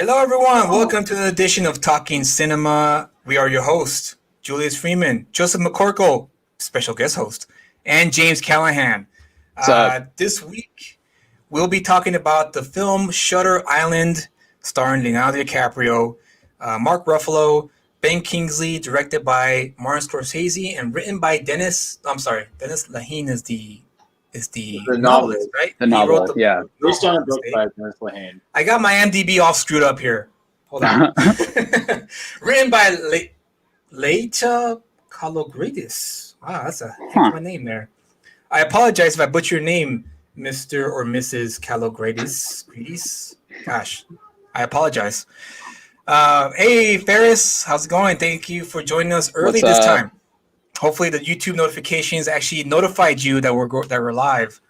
Hello, everyone. Welcome to the edition of Talking Cinema. We are your hosts, Julius Freeman, Joseph McCorkle, special guest host, and James Callahan. What's up? This week, we'll be talking about the film Shutter Island, starring Leonardo Dicaprio, Mark Ruffalo, Ben Kingsley, directed by Martin Scorsese, and written by Dennis. I'm sorry, Dennis Lehane is the novelist, right? The He wrote novel, yeah. Based on a book mistake. by Dennis Lehane. I got my MDB all screwed up here. Hold on. Written by Leita Kalogridis. Wow, that's a heck of a name there. I apologize if I butcher your name, Mr. or Mrs. Kalogridis. Gosh, I apologize. Hey, Ferris, how's it going? Thank you for joining us early What's this up? time. Hopefully, the YouTube notifications actually notified you that we're live.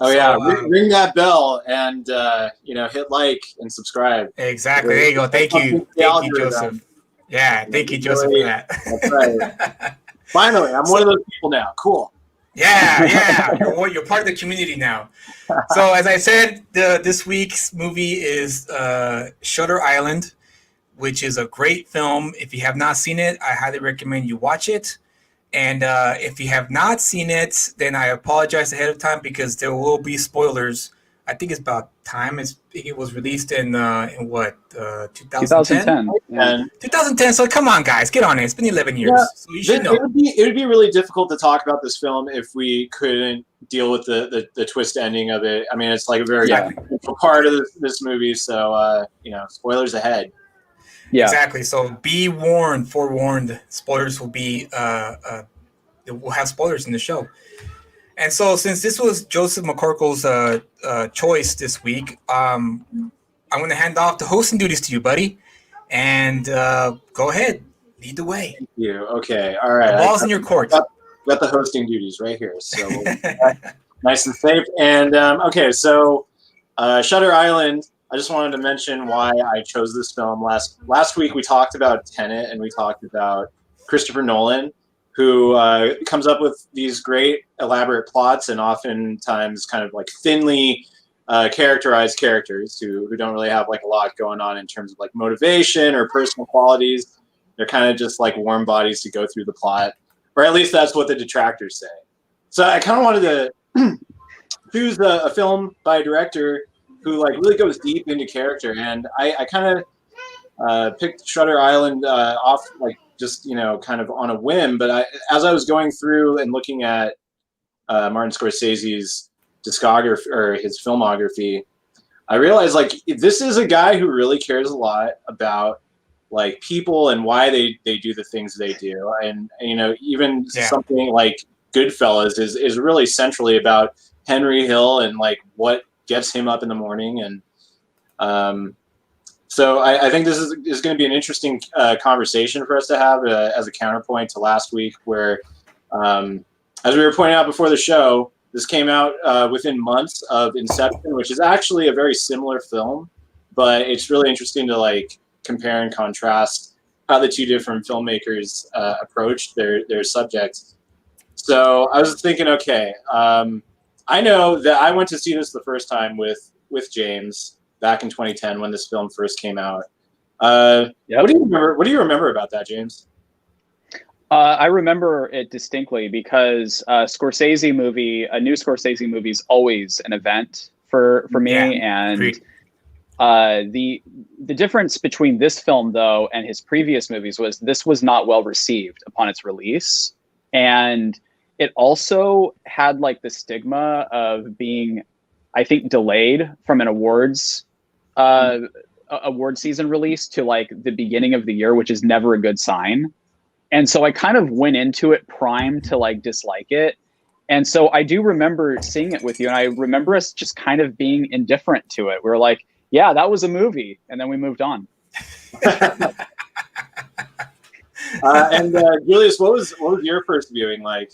Oh So, yeah, ring that bell and hit like and subscribe. Exactly. There you go. Thank you. Thank you, Joseph. Yeah, thank you, Joseph, for that. That's right. Finally, I'm one of those people now. Cool. Yeah. You're part of the community now. So, as I said, this week's movie is Shutter Island, which is a great film. If you have not seen it, I highly recommend you watch it. And if you have not seen it, then I apologize ahead of time because there will be spoilers. I think it's about time. It was released in what, 2010? 2010. Yeah. 2010. So come on, guys, get on it. It's been 11 years, Yeah, so you should know. It would be really difficult to talk about this film if we couldn't deal with the twist ending of it. I mean, it's like a very central part of this movie. So spoilers ahead. Yeah. Exactly. So be warned, forewarned. Spoilers will be. We'll have spoilers in the show. And so, since this was Joseph McCorkle's choice this week, I'm going to hand off the hosting duties to you, buddy. And go ahead, lead the way. Thank you. Okay. All right. The ball's in your court. Got the hosting duties right here. So nice and safe. And okay, so Shutter Island. I just wanted to mention why I chose this film. Last week we talked about Tenet and we talked about Christopher Nolan, who comes up with these great elaborate plots and oftentimes kind of like thinly characterized characters who don't really have like a lot going on in terms of like motivation or personal qualities. They're kind of just like warm bodies to go through the plot, or at least that's what the detractors say. So I kind of wanted to choose a film by a director who like really goes deep into character, and I kind of picked Shutter Island off like just kind of on a whim. But as I was going through and looking at Martin Scorsese's discography or his filmography, I realized like this is a guy who really cares a lot about like people and why they do the things they do, and even something like Goodfellas is really centrally about Henry Hill and like what gets him up in the morning. And so I think this is going to be an interesting conversation for us to have as a counterpoint to last week, where as we were pointing out before the show, this came out within months of Inception, which is actually a very similar film, but it's really interesting to like compare and contrast how the two different filmmakers approached their subjects. So I was thinking, okay, I know that I went to see this the first time with James back in 2010 when this film first came out. What do you remember? What do you remember about that, James? I remember it distinctly because a new Scorsese movie is always an event for me. And the difference between this film, though, and his previous movies was this was not well received upon its release. And it also had like the stigma of being, I think, delayed from an award season release to like the beginning of the year, which is never a good sign. And so I kind of went into it primed to like dislike it. And so I do remember seeing it with you, and I remember us just kind of being indifferent to it. We were like, yeah, that was a movie. And then we moved on. And Julius, what was your first viewing like?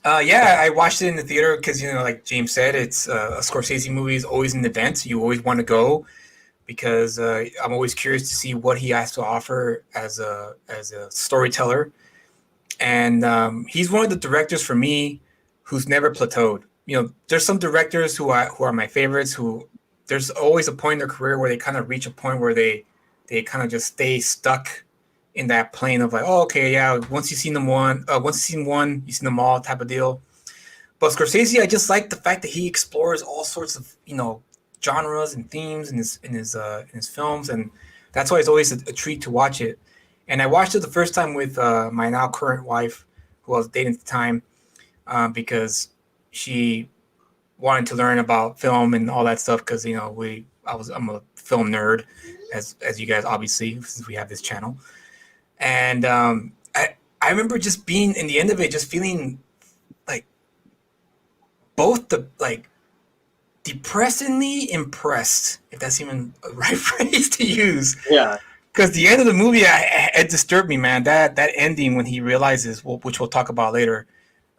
I watched it in the theater because, like James said, it's a Scorsese movie is always an event. You always want to go because I'm always curious to see what he has to offer as a storyteller. And he's one of the directors for me who's never plateaued. There's some directors who are my favorites who there's always a point in their career where they kind of reach a point where they kind of just stay stuck in that plane of like, oh, okay, yeah, once you've seen one, you've seen them all type of deal. But Scorsese, I just like the fact that he explores all sorts of, genres and themes in his films, and that's why it's always a treat to watch it. And I watched it the first time with my now current wife, who I was dating at the time, because she wanted to learn about film and all that stuff. Because I'm a film nerd, as you guys obviously, since we have this channel. And I remember just being in the end of it, just feeling like both the depressingly impressed, if that's even a right phrase to use. Yeah. Because the end of the movie, it disturbed me, man. That ending when he realizes, which we'll talk about later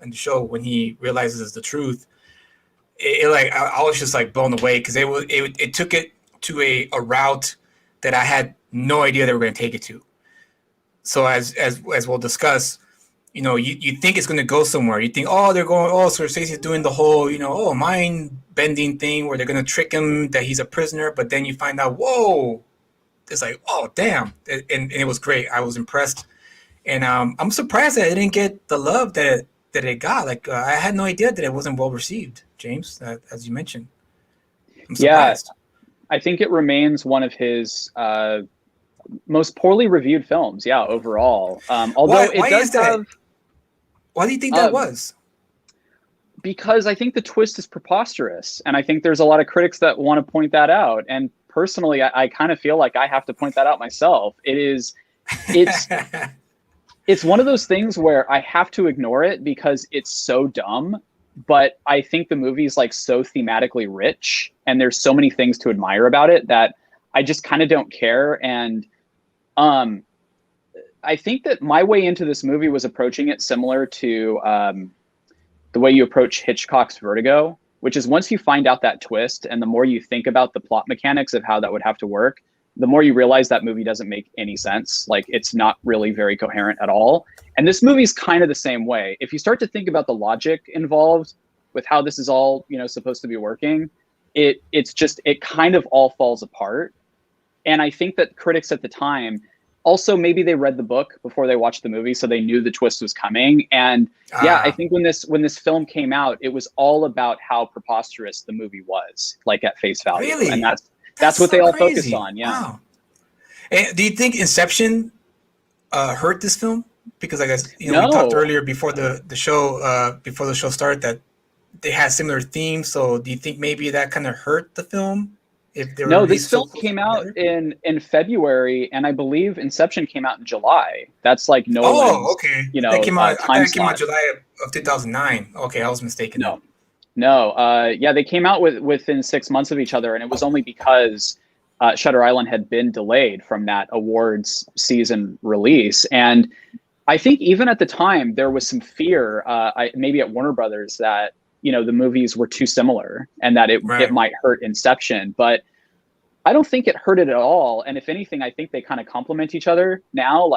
in the show, when he realizes the truth, I was just like blown away, because it took it to a route that I had no idea they were going to take it to. So as we'll discuss, you think it's going to go somewhere. You think, Scorsese's doing the whole, mind bending thing where they're going to trick him that he's a prisoner, but then you find out, whoa, it's like, oh, damn. And it was great. I was impressed. And I'm surprised that it didn't get the love that it got. I had no idea that it wasn't well received, James, as you mentioned. I'm surprised. Yeah, I think it remains one of his most poorly reviewed films, overall. Although why it does have... Why do you think that was? Because I think the twist is preposterous. And I think there's a lot of critics that want to point that out. And personally, I kind of feel like I have to point that out myself. It's one of those things where I have to ignore it because it's so dumb. But I think the movie's so thematically rich, and there's so many things to admire about it that I just kind of don't care. And I think that my way into this movie was approaching it similar to the way you approach Hitchcock's Vertigo, which is once you find out that twist and the more you think about the plot mechanics of how that would have to work, the more you realize that movie doesn't make any sense. It's not really very coherent at all. And this movie's kind of the same way. If you start to think about the logic involved with how this is all, supposed to be working, it kind of all falls apart. And I think that critics at the time, also maybe they read the book before they watched the movie, so they knew the twist was coming. And I think when this film came out, it was all about how preposterous the movie was, at face value. Really? And that's what so they all crazy. focused on. Yeah. Wow. And do you think Inception hurt this film? Because I guess we talked earlier before the show started that they had similar themes. So do you think maybe that kind of hurt the film? This film came out in February, and I believe Inception came out in July. That's Nolan's. Oh, okay. That came out. I think it came out July of 2009. Okay, I was mistaken. No. They came out within 6 months of each other, and it was only because Shutter Island had been delayed from that awards season release. And I think even at the time there was some fear, maybe at Warner Brothers, that the movies were too similar and that it might hurt Inception. But I don't think it hurt it at all. And if anything, I think they kind of complement each other now.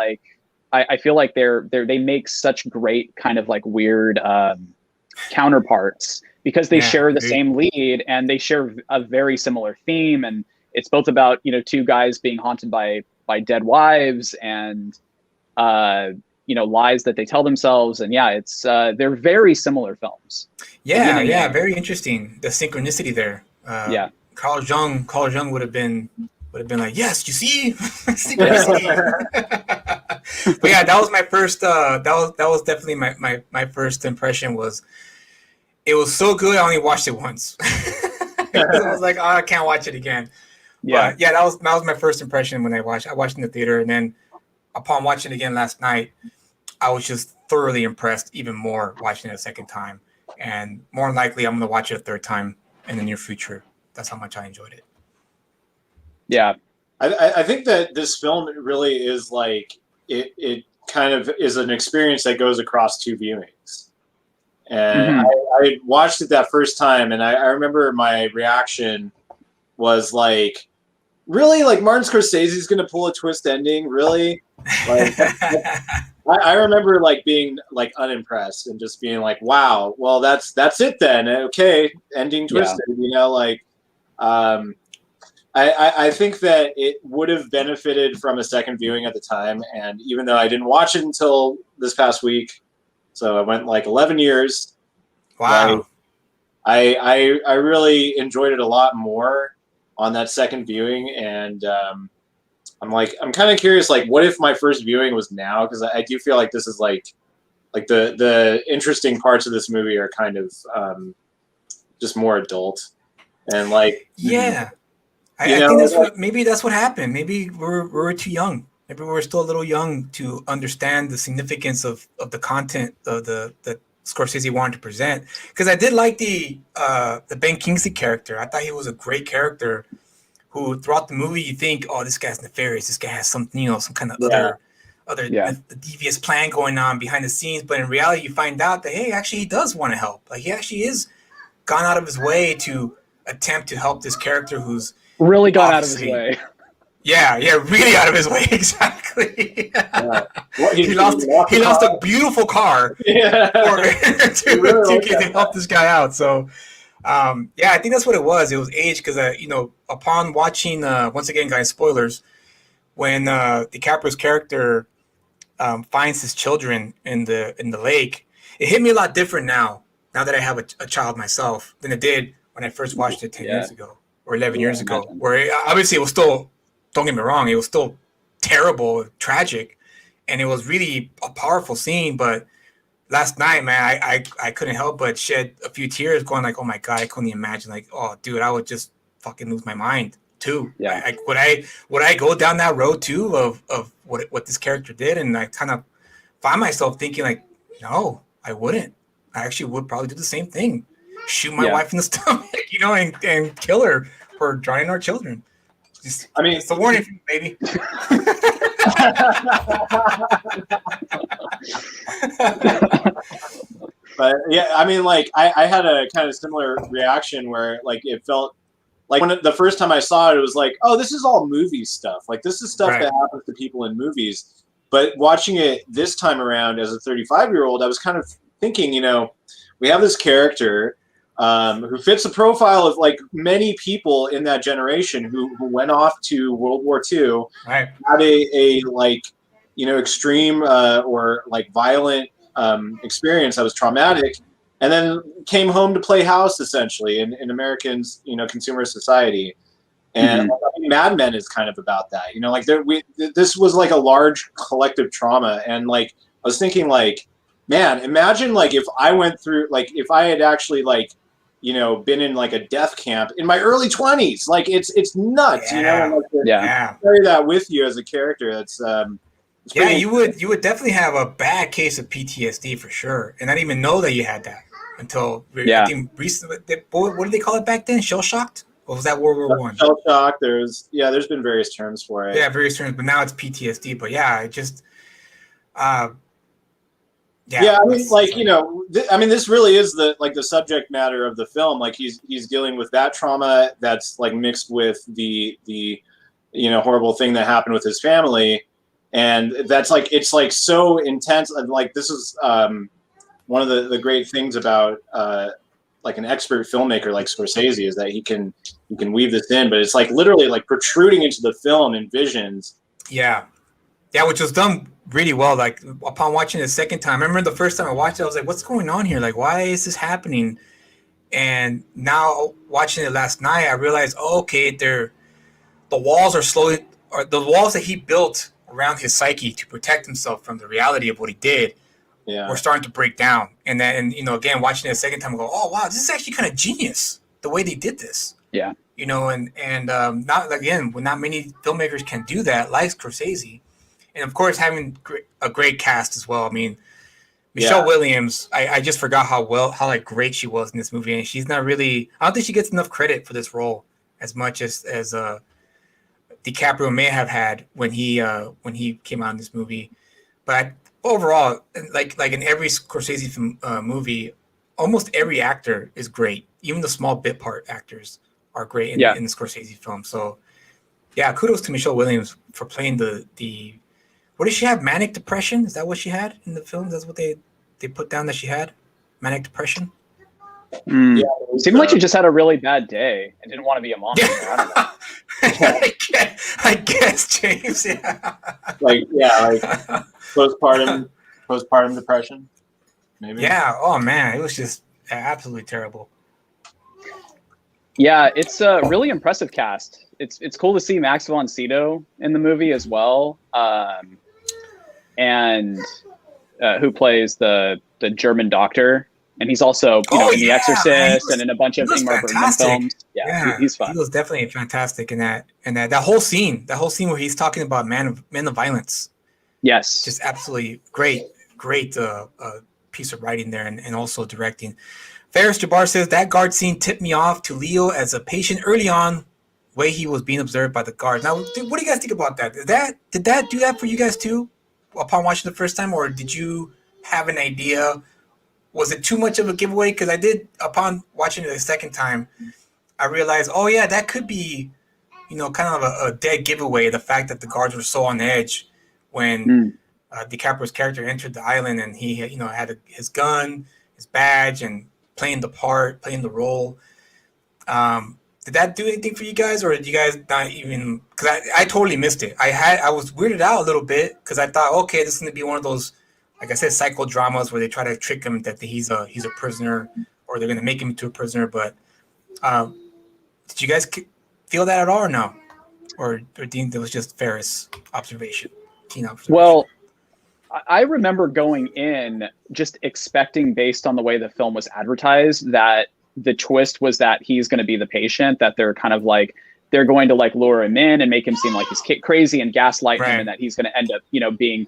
I feel like they make such great kind of weird counterparts because they share the same lead and they share a very similar theme. And it's both about, two guys being haunted by dead wives and, lies that they tell themselves. And it's they're very similar films. Very interesting. The synchronicity there. Carl Jung would have been like, yes, you see, synchronicity. But that was my first. That was definitely my first impression. Was it was so good? I only watched it once. I was like, oh, I can't watch it again. But that was my first impression when I watched in the theater, and then upon watching it again last night, I was just thoroughly impressed. Even more watching it a second time, and more than likely, I'm going to watch it a third time in the near future. That's how much I enjoyed it. Yeah, I think that this film really is it kind of is an experience that goes across two viewings. And I watched it that first time, and I remember my reaction was really, Martin Scorsese is going to pull a twist ending, really? I remember being unimpressed and just being wow, well, that's it then. Okay, ending twisted, I think that it would have benefited from a second viewing at the time, and even though I didn't watch it until this past week, so I went like 11 years. Wow. I really enjoyed it a lot more on that second viewing, and I'm kind of curious, like, what if my first viewing was now? Because I do feel like this is like the interesting parts of this movie are kind of just more adult, and like Yeah. I think maybe that's what happened. Maybe we're too young. Maybe we're still a little young to understand the significance of the content of the Scorsese wanted to present. Because I did like the Ben Kingsley character. I thought he was a great character. Who throughout the movie you think, oh, this guy's nefarious. This guy has something, some kind of other devious plan going on behind the scenes. But in reality, you find out that hey, actually, he does want to help. Like he actually is gone out of his way to attempt to help this character who's really gone out of his way. Yeah, really out of his way, exactly. Yeah. Well, he lost a beautiful car to help this guy out. So, I think that's what it was. It was age because, upon watching, once again, guys, spoilers, when DiCaprio's character finds his children in the lake, it hit me a lot different now that I have a child myself than it did when I first watched it 10 years ago or 11 years ago, where obviously it was still, don't get me wrong, it was still terrible, tragic, and it was really a powerful scene. But last night, man, I couldn't help but shed a few tears going like, oh my God, I couldn't imagine. Like, oh, dude, I would just fucking lose my mind too. Yeah. Would I go down that road too of what this character did? And I kind of find myself thinking like, no, I wouldn't. I actually would probably do the same thing. Shoot my wife in the stomach, and kill her for drowning our children. It's a warning for you, baby. But yeah, I had a kind of similar reaction where like it felt like the first time I saw it, it was like, oh, this is all movie stuff. Like this is stuff that happens to people in movies. But watching it this time around as a 35-year-old, I was kind of thinking, we have this character who fits the profile of like many people in that generation who went off to World War II, had a like, extreme or like violent experience that was traumatic, and then came home to play house essentially in Americans, consumer society. And Mad Men is kind of about that, like this was like a large collective trauma. And like, I was thinking like, man, imagine like if I went through, like if I had actually like, been in like a death camp in my early 20s, like it's nuts, carry that with you as a character. That's you would definitely have a bad case of PTSD for sure, and not even know that you had that until I think recently. What did they call it back then? Shell shocked? Or was that World War I? Shell shock. There's been various terms for it. Yeah, various terms, but now it's PTSD. But yeah, it just. This really is the subject matter of the film. Like he's dealing with that trauma that's like mixed with the horrible thing that happened with his family, and that's like it's like so intense. And like this is one of the great things about like an expert filmmaker like Scorsese is that he can weave this in, but it's like literally like protruding into the film in visions. Yeah, which was done really well. Like upon watching it the second time, I remember the first time I watched it, I was like, what's going on here? Like, why is this happening? And now watching it last night, I realized, the walls the walls that he built around his psyche to protect himself from the reality of what he did were starting to break down. And then, again, watching it a second time, I go, oh, wow, this is actually kind of genius, the way they did this. Yeah. And not many filmmakers can do that, like Scorsese. And of course, having a great cast as well. I mean, Michelle Williams, I just forgot how like great she was in this movie. And she's not really, I don't think she gets enough credit for this role as much as DiCaprio may have had when he came out in this movie. But overall, like in every Scorsese movie, almost every actor is great. Even the small bit part actors are great in the Scorsese film. So yeah, kudos to Michelle Williams for playing the what did she have? Manic depression? Is that what she had in the film? That's what they put down that she had? Manic depression? Mm. Yeah, Seemed like you just had a really bad day and didn't want to be a mom. Yeah. I don't know. I guess, James. Yeah. like postpartum depression, maybe. Yeah. Oh man, it was just absolutely terrible. Yeah, it's a really impressive cast. It's cool to see Max von Sydow in the movie as well, and who plays the German doctor, and he's also in The Exorcist and in a bunch of Ingmar Bergman films. Yeah, he's fun. He was definitely fantastic in that. And that whole scene where he's talking about men of violence. Yes, Just absolutely great piece of writing there, and also directing. Ferris Jabbar says that guard scene tipped me off to Leo as a patient early on, way he was being observed by the guard. Now, what do you guys think about that? Did that do that for you guys too, upon watching the first time, or did you have an idea? Was it too much of a giveaway? Because I did, upon watching it the second time, I realized, oh yeah, that could be, kind of a dead giveaway. The fact that the guards were so on edge when DiCaprio's character entered the island, and he had his gun, his badge, and playing the role. Did that do anything for you guys, or did you guys not even? Because I totally missed it. I was weirded out a little bit because I thought, okay, this is gonna be one of those, like I said, psychodramas where they try to trick him that he's a prisoner, or they're gonna make him into a prisoner. But did you guys feel that at all, or no? Or do you think it was just Ferris observation? Well, I remember going in just expecting, based on the way the film was advertised, that the twist was that he's going to be the patient, that they're kind of like, they're going to like lure him in and make him seem like he's crazy and gaslight him, and that he's going to end up, being,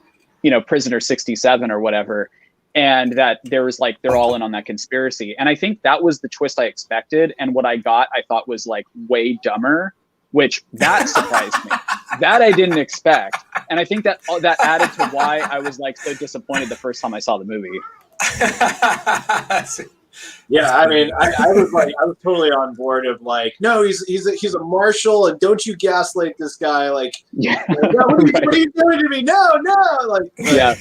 prisoner 67 or whatever. And that there was like, they're all in on that conspiracy. And I think that was the twist I expected. And what I got, I thought was like way dumber, which that surprised me. That I didn't expect. And I think that added to why I was like so disappointed the first time I saw the movie. Yeah, I mean, I was totally on board of like, no, he's a marshal, and don't you gaslight this guy, like, yeah, what are you doing to me? No, like, yeah.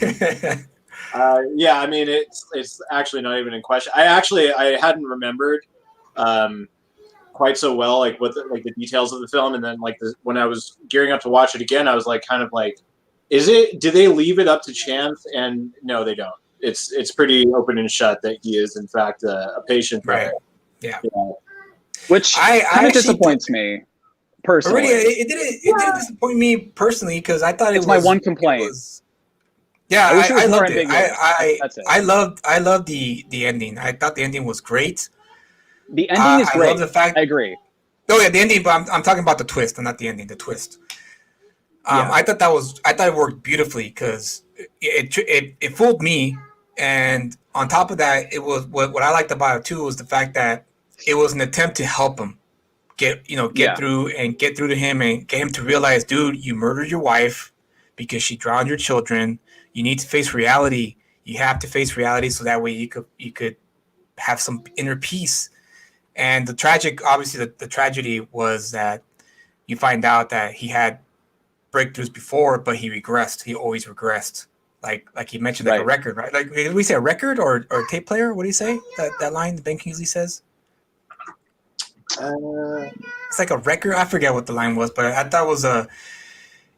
Yeah, I mean, it's actually not even in question. I hadn't remembered quite so well, like what the details of the film, and then like when I was gearing up to watch it again, I was like, kind of like, do they leave it up to chance? And no, they don't. It's pretty open and shut that he is in fact a patient. Right. Yeah. Which kind of disappoints me personally. It didn't disappoint me personally, because I thought it's my one complaint. I loved it. I loved the ending. I thought the ending was great. The ending is great. I love the fact. I agree. Oh yeah, the ending, but I'm talking about the twist, and not the ending. The twist. I thought it worked beautifully, because it fooled me, and on top of that, it was what I liked about it too was the fact that it was an attempt to help him get through to him and get him to realize, dude, you murdered your wife because she drowned your children. You need to face reality. You have to face reality, so that way you could have some inner peace. And the tragedy was that you find out that he had breakthroughs before, but he regressed. He always regressed. Like he mentioned, like a record, right? Like, did we say a record or a tape player? What do you say? That line that Ben Kingsley says? It's like a record. I forget what the line was, but I thought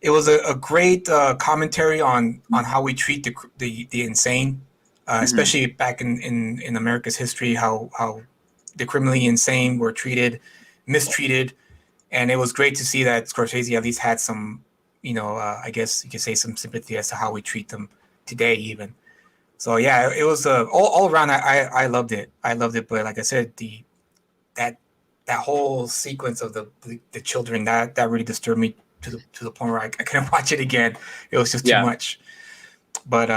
it was a great commentary on how we treat the insane, especially back in America's history, how the criminally insane were mistreated, and it was great to see that Scorsese at least had some, I guess you could say, some sympathy as to how we treat them today, even. So yeah, it was all around. I loved it. But like I said, that whole sequence of the children that really disturbed me to the point where I couldn't watch it again. It was just too much. But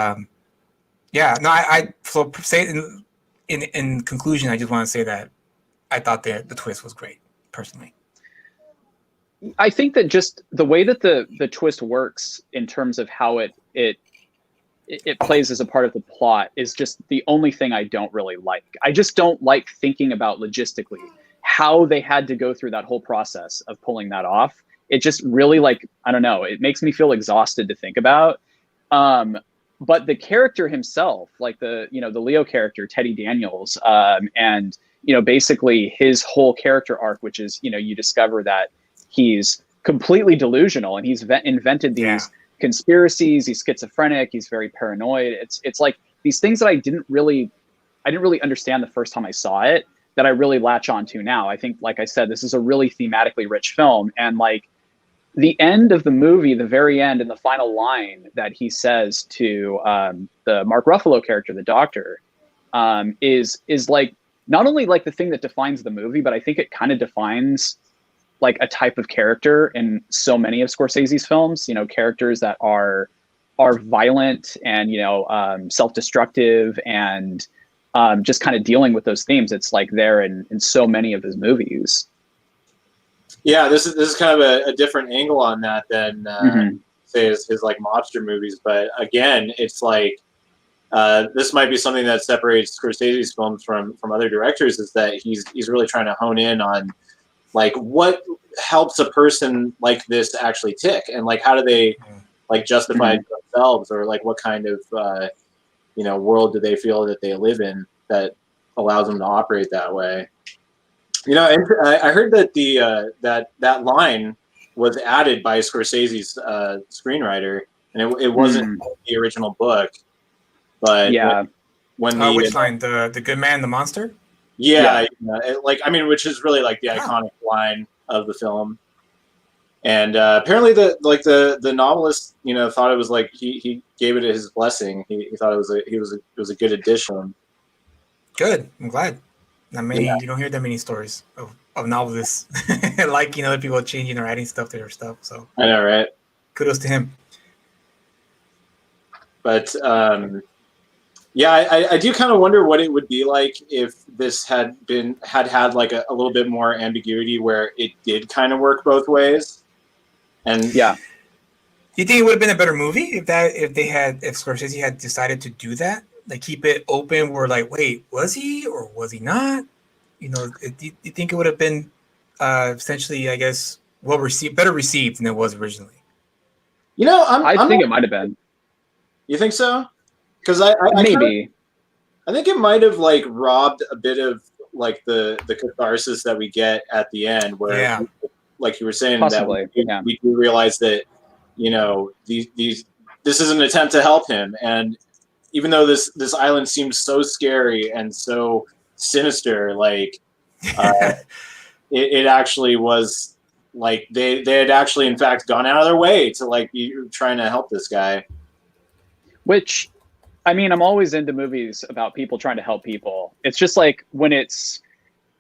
so say in conclusion, I just want to say that I thought the twist was great, personally. I think that just the way that the twist works in terms of how it plays as a part of the plot is just the only thing I don't really like. I just don't like thinking about logistically how they had to go through that whole process of pulling that off. It just really, like, I don't know, it makes me feel exhausted to think about. But the character himself, like the Leo character, Teddy Daniels, and basically his whole character arc, which is, you discover that he's completely delusional and he's invented these conspiracies. He's schizophrenic. He's very paranoid. It's like these things that I didn't really understand the first time I saw it, that I really latch onto now. I think, like I said, this is a really thematically rich film. And like the end of the movie, the very end, and the final line that he says to the Mark Ruffalo character, the doctor, is like not only like the thing that defines the movie, but I think it kind of defines like a type of character in so many of Scorsese's films. Characters that are violent and self-destructive and just kind of dealing with those themes. It's like there in so many of his movies. Yeah, this is kind of a different angle on that than say his like mobster movies. But again, it's like this might be something that separates Scorsese's films from other directors, is that he's really trying to hone in on like what helps a person like this actually tick, and like how do they like justify it to themselves, or like what kind of world do they feel that they live in that allows them to operate that way. And I heard that that line was added by Scorsese's screenwriter, and it wasn't the original book. But when which line? The good man, the monster? Yeah. Which is really like the iconic line of the film. And apparently the novelist, thought it was like he gave it his blessing. He thought it was a good addition. Good. I'm glad. You don't hear that many stories of novelists other people changing or adding stuff to their stuff. So I know, right? Kudos to him. But I do kind of wonder what it would be like if this had like a little bit more ambiguity, where it did kind of work both ways. And you think it would have been a better movie if Scorsese had decided to do that? Like keep it open, where like, wait, was he or was he not? Do you think it would have been essentially, I guess, better received than it was originally? I think it might have been. You think so? Because I maybe I think it might have like robbed a bit of like the catharsis that we get at the end, where like you were saying, possibly, that we do realize that this is an attempt to help him, and even though this island seems so scary and so sinister, like it actually was like they had actually in fact gone out of their way to like be trying to help this guy. Which, I'm always into movies about people trying to help people. It's just like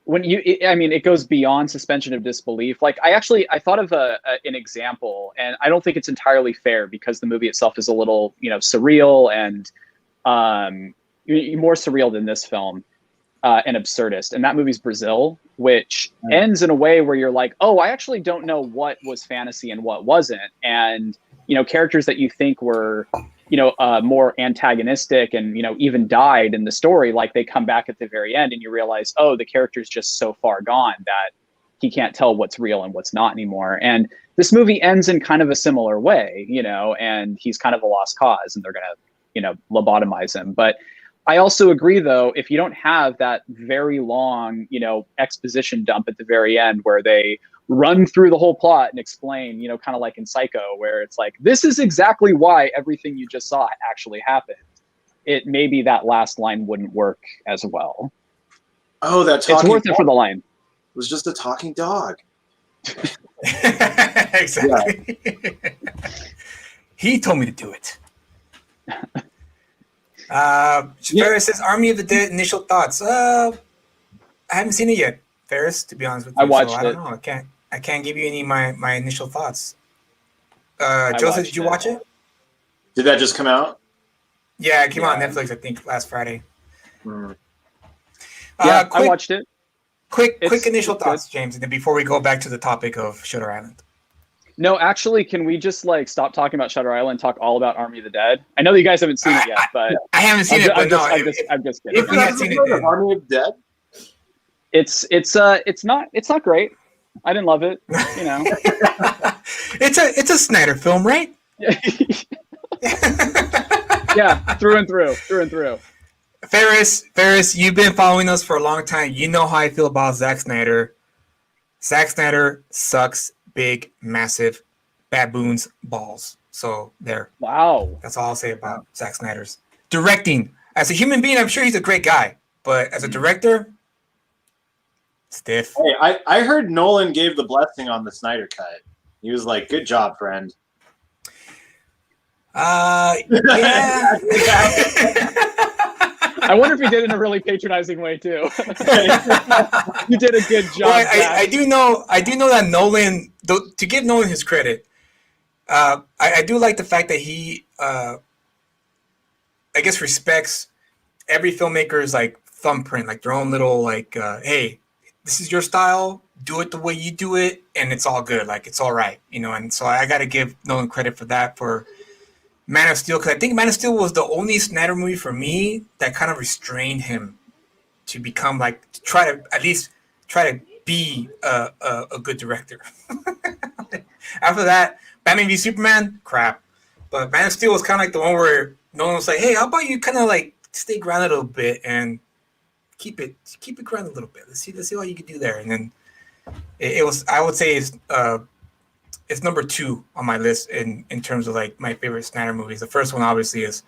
it goes beyond suspension of disbelief. Like I thought of an example, and I don't think it's entirely fair because the movie itself is a little, surreal and more surreal than this film, and absurdist. And that movie's Brazil, which ends in a way where you're like, oh, I actually don't know what was fantasy and what wasn't. And, characters that you think were, more antagonistic and, even died in the story, like they come back at the very end and you realize, oh, the character's just so far gone that he can't tell what's real and what's not anymore. And this movie ends in kind of a similar way, and he's kind of a lost cause and they're going to, lobotomize him. But I also agree, though, if you don't have that very long, exposition dump at the very end where they run through the whole plot and explain, kind of like in Psycho, where it's like, this is exactly why everything you just saw actually happened. Maybe that last line wouldn't work as well. Oh, it's worth it for the line. It was just a talking dog. Exactly. He told me to do it. Ferris says Army of the Dead initial thoughts. I haven't seen it yet, Ferris, to be honest with you. I watched it. I don't know. I can't give you any of my initial thoughts. Joseph, did you watch it? Did that just come out? Yeah, it came out on Netflix, I think, last Friday. I watched it. Quick initial thoughts, James, and then before we go back to the topic of Shutter Island. No, actually, can we just like stop talking about Shutter Island and talk all about Army of the Dead? I know that you guys haven't seen it yet, but I haven't seen it. I'm just kidding. If you haven't seen it, Army of the Dead, it's not great. I didn't love it. It's a Snyder film, right? Yeah, through and through. Ferris, you've been following us for a long time. You know how I feel about Zack Snyder. Zack Snyder sucks big, massive baboons balls. So there. Wow. That's all I'll say about Zack Snyder's directing. As a human being, I'm sure he's a great guy, but as a director, stiff. Hey, I heard Nolan gave the blessing on the Snyder cut. He was like, "Good job, friend." Yeah. I wonder if he did it in a really patronizing way too. You did a good job. Well, I do know that Nolan, to give Nolan his credit, I do like the fact that he, I guess, respects every filmmaker's like thumbprint, like their own little like, hey, this is your style, do it the way you do it, and it's all good, like it's all right, you know. And so I got to give Nolan credit for that, for Man of Steel, because I think Man of Steel was the only Snyder movie for me that kind of restrained him to become like, to try to be a good director. After that, Batman v Superman, crap. But Man of Steel was kind of like the one where Nolan was like, hey, how about you kind of like stay grounded a little bit and keep it grounded a little bit. Let's see what you can do there. And then it was, I would say it's number 2 on my list in terms of like my favorite Snyder movies. The first one obviously is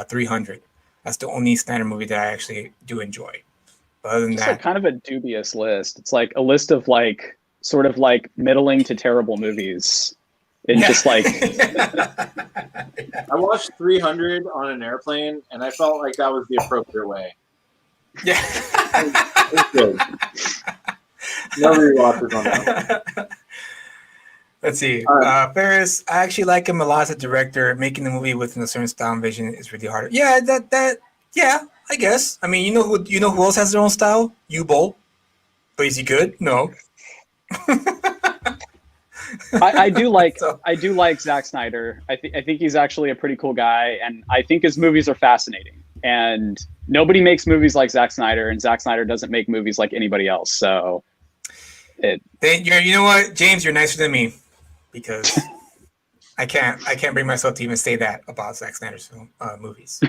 300. That's the only Snyder movie that I actually do enjoy. But other than It's that, like kind of a dubious list. It's like a list of like sort of like middling to terrible movies. And just like I watched 300 on an airplane, and I felt like that was the appropriate way. yeah. It was good. No rewatches on that. Let's see. Ferris, I actually like him a lot as a director. Making the movie within a certain style and vision is really hard. Yeah, yeah, I guess. I mean, you know who else has their own style? U-Bolt. But is he good? No. I do like Zack Snyder. I think he's actually a pretty cool guy, and I think his movies are fascinating. And nobody makes movies like Zack Snyder, and Zack Snyder doesn't make movies like anybody else. So, you know what, James, you're nicer than me, because I can't bring myself to even say that about Zack Snyder's movies.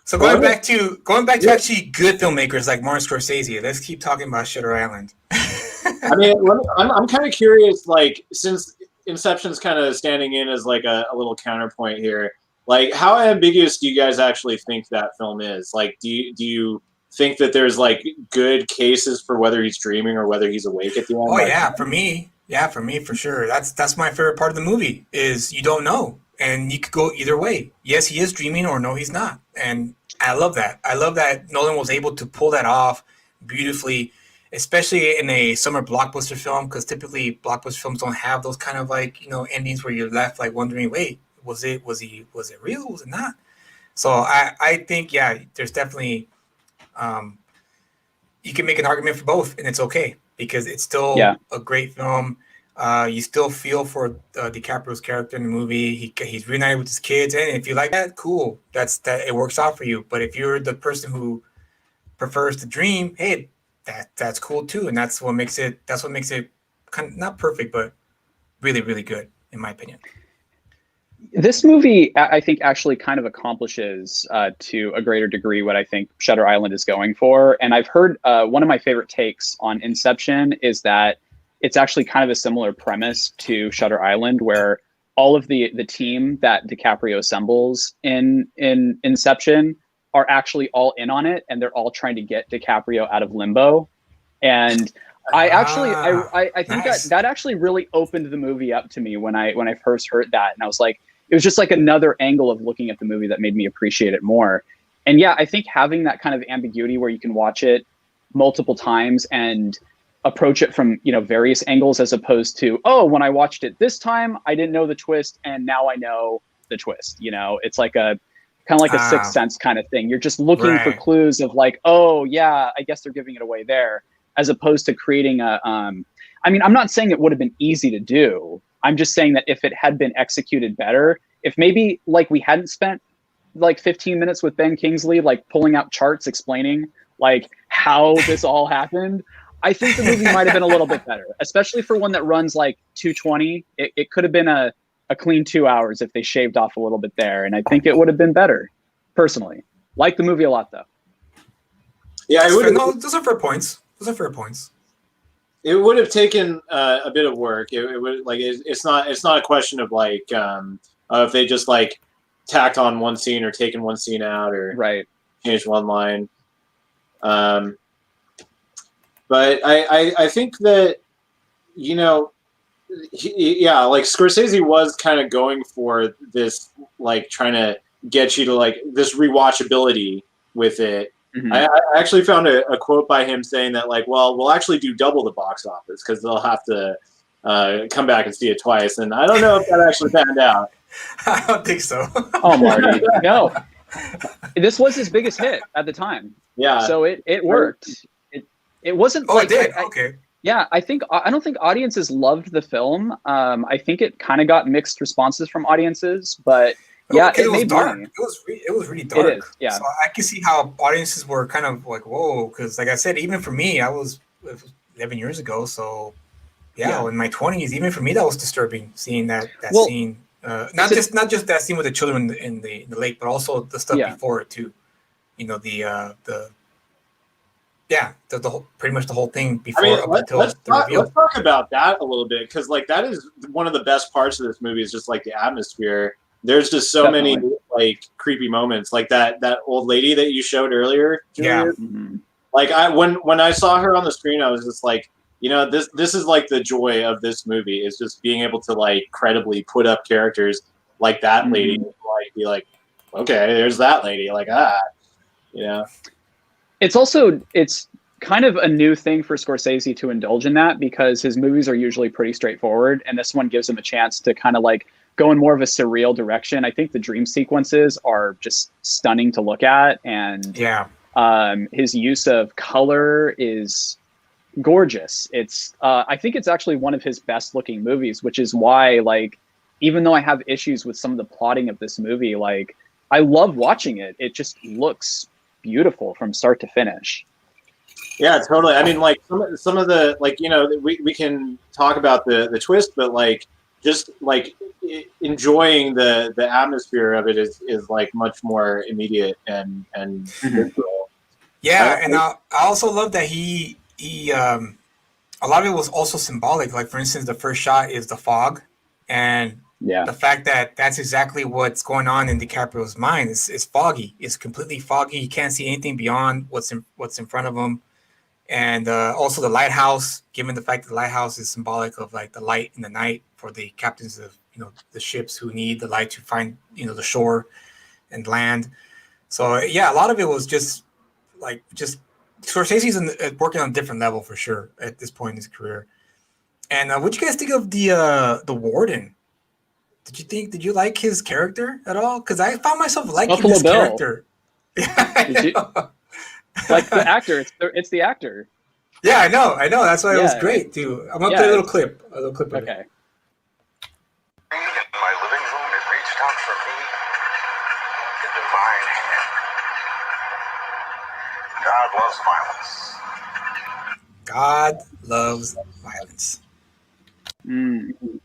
So going back to actually good filmmakers like Martin Scorsese, let's keep talking about Shutter Island. I mean, I'm kind of curious, like, since Inception's kind of standing in as like a little counterpoint here, like, how ambiguous do you guys actually think that film is? Like, do you think that there's like good cases for whether he's dreaming or whether he's awake at the end? Oh yeah, for me, for sure. That's my favorite part of the movie, is you don't know, and you could go either way. Yes, he is dreaming, or no, he's not. And I love that. I love that Nolan was able to pull that off beautifully, especially in a summer blockbuster film, because typically blockbuster films don't have those kind of like, you know, endings where you're left like wondering, wait, was it real? Was it not? So I think, yeah, there's definitely you can make an argument for both, and it's okay, because it's still a great film. You still feel for DiCaprio's character in the movie. He's reunited with his kids, and if you like that, cool. That it works out for you. But if you're the person who prefers to dream, hey, that's cool too, and that's what makes it kind of not perfect, but really, really good, in my opinion. This movie, I think, actually kind of accomplishes to a greater degree what I think Shutter Island is going for. And I've heard one of my favorite takes on Inception is that it's actually kind of a similar premise to Shutter Island, where all of the team that DiCaprio assembles in Inception are actually all in on it, and they're all trying to get DiCaprio out of limbo. And I think nice. that actually really opened the movie up to me when I first heard that, and I was like, it was just like another angle of looking at the movie that made me appreciate it more. And yeah, I think having that kind of ambiguity where you can watch it multiple times and approach it from, you know, various angles, as opposed to, oh, when I watched it this time, I didn't know the twist, and now I know the twist. You know, it's like a kind of like a Sixth Sense kind of thing. You're just looking for clues of like, oh yeah, I guess they're giving it away there, as opposed to creating a, I mean, I'm not saying it would have been easy to do. I'm just saying that if it had been executed better, if maybe like we hadn't spent like 15 minutes with Ben Kingsley, like pulling out charts explaining like how this all happened, I think the movie might have been a little bit better, especially for one that runs like 220. It could have been a clean 2 hours if they shaved off a little bit there. And I think it would have been better, personally. Like the movie a lot, though. Yeah, no, those are fair points. It would have taken a bit of work. It would like it's not a question of like if they just like tacked on one scene or taken one scene out or changed one line. But I think that like Scorsese was kind of going for this, like trying to get you to like this rewatchability with it. Mm-hmm. I actually found a quote by him saying that like, well, we'll actually do double the box office because they'll have to come back and see it twice. And I don't know if that actually panned out. I don't think so. Oh, Marty, no. This was his biggest hit at the time. Yeah. So it worked. It wasn't. Oh, like, it did. Okay. Yeah, I don't think audiences loved the film. I think it kind of got mixed responses from audiences, but yeah, it was made dark. money. It was really dark. It is, yeah. So I can see how audiences were kind of like, whoa, because like I said, even for me, it was 11 years ago. So in my 20s, even for me, that was disturbing seeing that scene. Not just that scene with the children in the lake, but also the stuff before it too. The whole, pretty much the whole thing before let's talk about that a little bit, because like that is one of the best parts of this movie is just like the atmosphere. There's just so many like creepy moments, like that old lady that you showed earlier, Julius. Yeah. Mm-hmm. Like when I saw her on the screen, I was just like, this is like the joy of this movie is just being able to like credibly put up characters like that lady, like be like, okay, there's that lady, like It's kind of a new thing for Scorsese to indulge in that, because his movies are usually pretty straightforward, and this one gives him a chance to kind of like go in more of a surreal direction. I think the dream sequences are just stunning to look at, and his use of color is gorgeous. It's I think it's actually one of his best looking movies, which is why, like, even though I have issues with some of the plotting of this movie, like, I love watching it. It just looks beautiful from start to finish. Yeah, totally. I mean, like some of the, like, we can talk about the twist, but like just like enjoying the atmosphere of it is like much more immediate and visual. Yeah, and I also love that he a lot of it was also symbolic. Like, for instance, the first shot is the fog, and the fact that that's exactly what's going on in DiCaprio's mind is foggy. It's completely foggy. He can't see anything beyond what's in front of him. And also the lighthouse, given the fact that the lighthouse is symbolic of like the light in the night for the captains of the ships who need the light to find the shore and land. So a lot of it was just Scorsese's working on a different level for sure at this point in his career. And what you guys think of the warden? Did you like his character at all? Because I found myself liking Ruffalo his Bill. character. Like the actor, it's the actor. Yeah, I know. That's why it was great too. I'm gonna play a little clip. Of okay. it. In my living room, it reached out for me. The divine hand. God loves violence.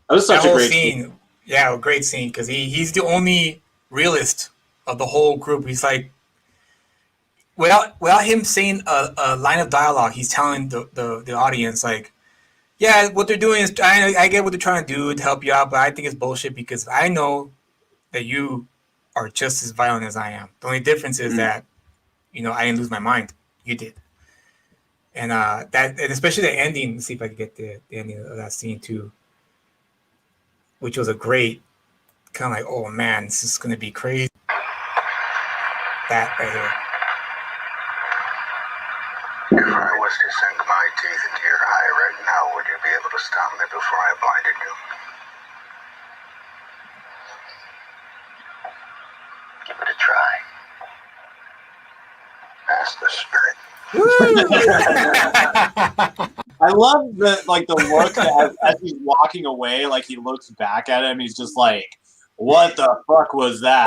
That was such that a whole great scene. Yeah, a great scene, because he's the only realist of the whole group. He's like, without him saying a line of dialogue, he's telling the audience, like, yeah, what they're doing is, I get what they're trying to do to help you out, but I think it's bullshit because I know that you are just as violent as I am. The only difference is that, I didn't lose my mind. You did. And and especially the ending, let's see if I can get the ending of that scene too, which was a great kind of like, oh man, this is going to be crazy. That right here. If I was to sink my teeth into your eye right now, would you be able to stop me before I blinded you? Give it a try. Ask the spirit. I love the look as he's walking away, like he looks back at him, he's just like, what the fuck was that?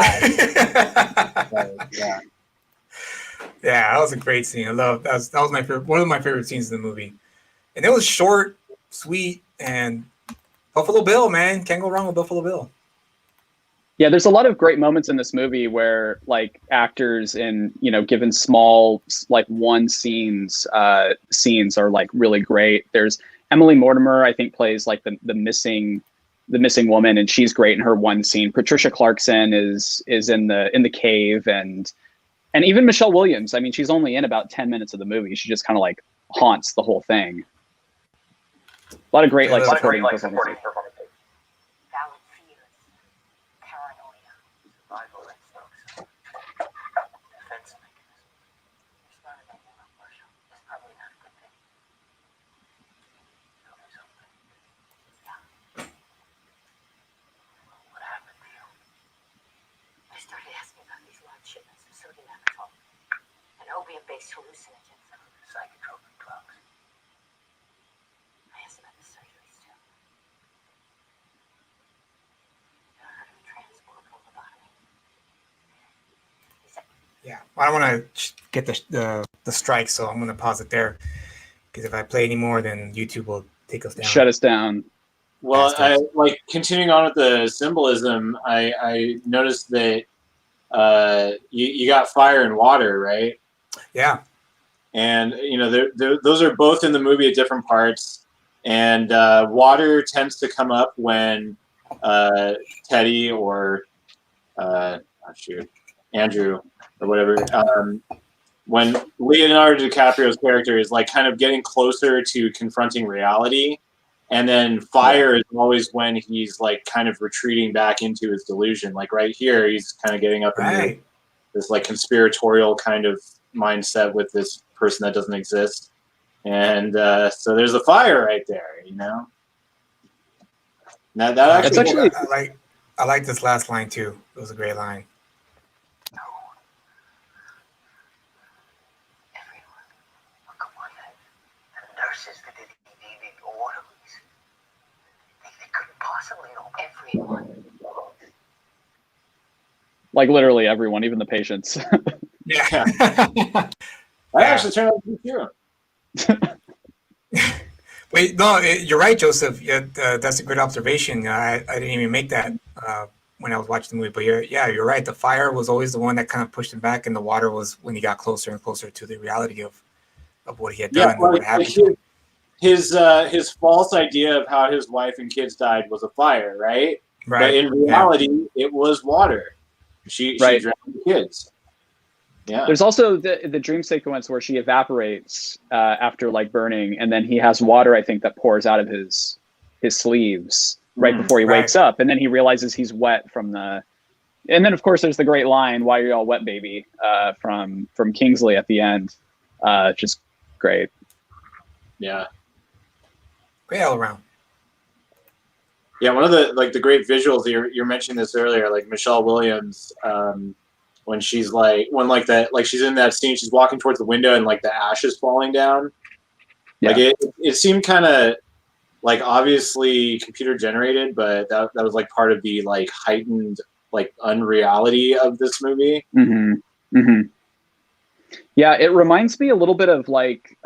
Yeah, that was a great scene. I love that was my favorite, one of my favorite scenes in the movie. And it was short, sweet, and Buffalo Bill, man. Can't go wrong with Buffalo Bill. Yeah, there's a lot of great moments in this movie where like actors in, you know, given small like one scenes are like really great. There's Emily Mortimer, I think, plays like the missing woman, and she's great in her one scene. Patricia Clarkson is in the cave, and even Michelle Williams. I mean, she's only in about 10 minutes of the movie. She just kind of like haunts the whole thing. A lot of great like supporting performances. Valid fears, paranoia, survival instincts, defense mechanism. It's not an ending of Marshall. It's probably not a good thing. Tell me something. Yeah. What happened to you? I started asking about these large shipments of sodium amytal, an opium-based hallucinogen. Psychotropic drugs. I asked about the surgeries too. I heard of transportable lobotomy. He said, Yeah, I don't want to get the strike, so I'm going to pause it there. Because if I play any more, then YouTube will take us down. Shut us down. Well, I like continuing on with the symbolism. I noticed that you got fire and water, right? Yeah. And you know, those are both in the movie at different parts. And water tends to come up when Teddy or Andrew or whatever, when Leonardo DiCaprio's character is like kind of getting closer to confronting reality, and then fire is always when he's like kind of retreating back into his delusion. Like right here, he's kind of getting up into this like conspiratorial kind of mindset with this person that doesn't exist. And so there's a fire right there, you know. Now that actually, I like this last line too. It was a great line. no. Everyone. Oh, come on, the nurses, the orderlies. They couldn't possibly know everyone. Like literally everyone, even the patients. Yeah. that actually turned out to be true. Wait, no, you're right, Joseph. Yeah, that's a good observation. I didn't even make that when I was watching the movie. But you're right. The fire was always the one that kind of pushed him back, and the water was when he got closer and closer to the reality of what he had done and what happened to him. His false idea of how his wife and kids died was a fire, right? Right. But in reality, it was water. She drowned the kids. Yeah. There's also the dream sequence where she evaporates after like burning, and then he has water, I think, that pours out of his sleeves right before he wakes up, and then he realizes he's wet from the. And then of course there's the great line, "Why are you all wet, baby?" From Kingsley at the end, just great. Yeah. Great all around. Yeah, one of the great visuals you're mentioning this earlier, like Michelle Williams. When she's like she's in that scene, she's walking towards the window and like the ash is falling down. Yeah. Like it seemed kind of like obviously computer generated, but that was like part of the like heightened like unreality of this movie. Mm-hmm. Mm-hmm. Yeah, it reminds me a little bit of like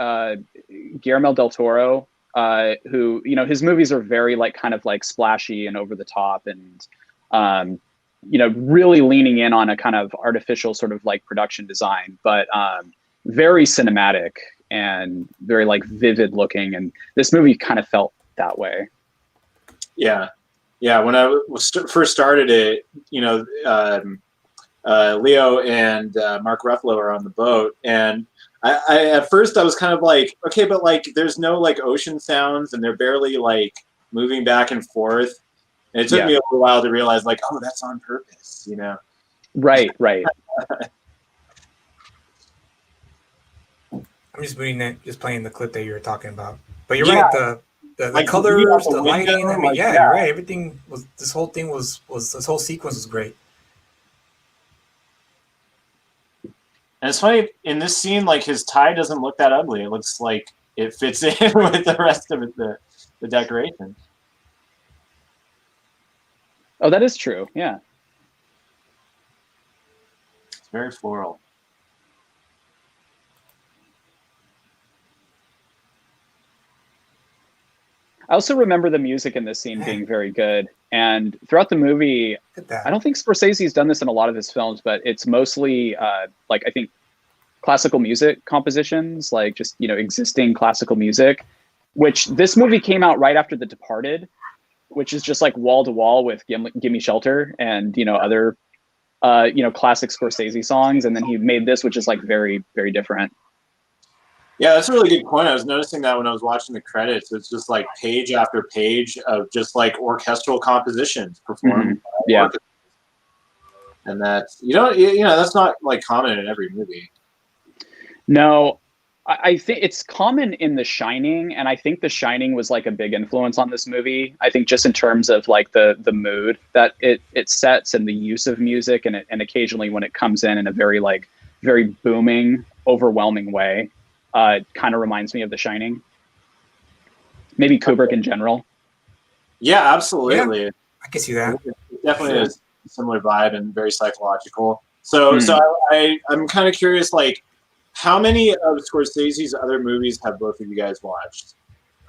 Guillermo del Toro, who, you know, his movies are very like kind of like splashy and over the top, and you know, really leaning in on a kind of artificial sort of like production design, but very cinematic and very like vivid looking. And this movie kind of felt that way. Yeah. Yeah. When I first started it, you know, Leo and Mark Ruffalo are on the boat, and I at first I was kind of like, okay, but like there's no like ocean sounds and they're barely like moving back and forth. And it took me a little while to realize, like, oh, that's on purpose, you know? Right. I'm just reading it, just playing the clip that you were talking about. But you're right, the like colors, the lighting. I mean, you're right. Everything was. This whole thing was. This whole sequence was great. And it's funny in this scene, like his tie doesn't look that ugly. It looks like it fits in with the rest of it, the decoration. Oh, that is true. Yeah. It's very floral. I also remember the music in this scene being very good. And throughout the movie, Look at that. I don't think Scorsese's done this in a lot of his films, but it's mostly like, I think, classical music compositions, like just, you know, existing classical music, which this movie came out right after The Departed, which is just like wall to wall with Gimme Shelter and, you know, other, you know, classic Scorsese songs. And then he made this, which is like very, very different. Yeah, that's a really good point. I was noticing that when I was watching the credits. It's just like page after page of just like orchestral compositions performed. Mm-hmm. Yeah. And that's, you know, that's not like common in every movie. No, I think it's common in The Shining, and I think The Shining was like a big influence on this movie. I think just in terms of like the mood that it sets and the use of music, and occasionally when it comes in a very like very booming, overwhelming way, it kind of reminds me of The Shining. Maybe Kubrick in general. Yeah, absolutely. Yeah, I can see that. It definitely is a similar vibe and very psychological. So I'm kind of curious, like, how many of Scorsese's other movies have both of you guys watched?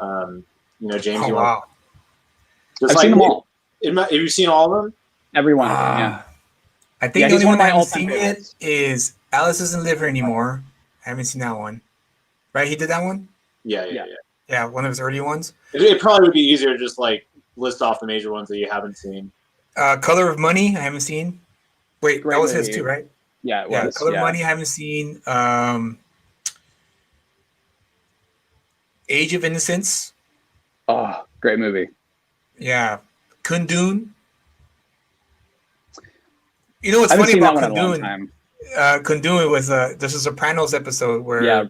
You know, James, you want? I've seen them all. Have you seen all of them? Every one of them, yeah. I think the only one I haven't seen yet is Alice Doesn't Live Here Anymore. I haven't seen that one. Right? He did that one? Yeah. Yeah, one of his early ones. It probably would be easier to just like list off the major ones that you haven't seen. Color of Money, I haven't seen. Wait, Great that was movie. his too, right? Yeah, it was. Color of Money, I haven't seen. Age of Innocence. Oh, great movie. Yeah. Kundun. You know what's funny about Kundun? Kundun was there's a Sopranos episode where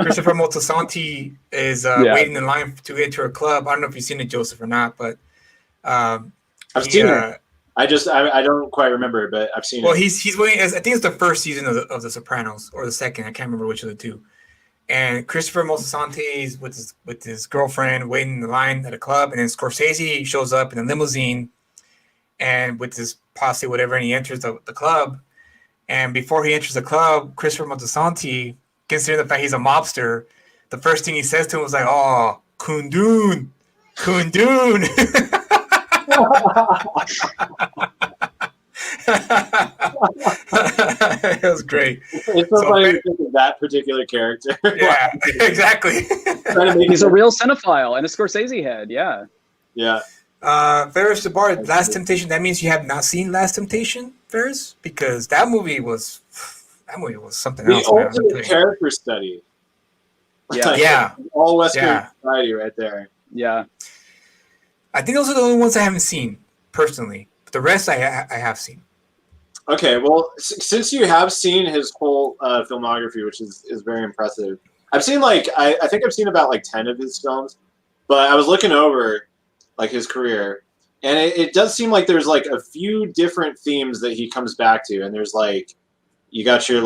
Christopher Moltisanti is waiting in line to enter a club. I don't know if you've seen it, Joseph, or not, but I've seen it. I don't quite remember, but I've seen it. Well, he's waiting. I think it's the first season of the Sopranos or the second. I can't remember which of the two. And Christopher Moltisanti is with his girlfriend waiting in the line at a club, and then Scorsese shows up in a limousine, and with his posse, whatever, and he enters the club. And before he enters the club, Christopher Moltisanti, considering the fact he's a mobster, the first thing he says to him was like, "Oh, Kundun, Kundun." It was great. It's so funny to think of that particular character. Yeah, exactly. He's a real cinephile and a Scorsese head. Yeah. Yeah. Ferris Jabbar, Last Temptation. That means you have not seen Last Temptation, Ferris, because that movie was something else. The ultimate character study. Yeah. Yeah. All Western society right there. Yeah. I think those are the only ones I haven't seen personally. But the rest I have seen. Okay, well, since you have seen his whole filmography, which is very impressive, I've seen I think I've seen about 10 of his films, but I was looking over his career, and it does seem like there's a few different themes that he comes back to, and there's you got your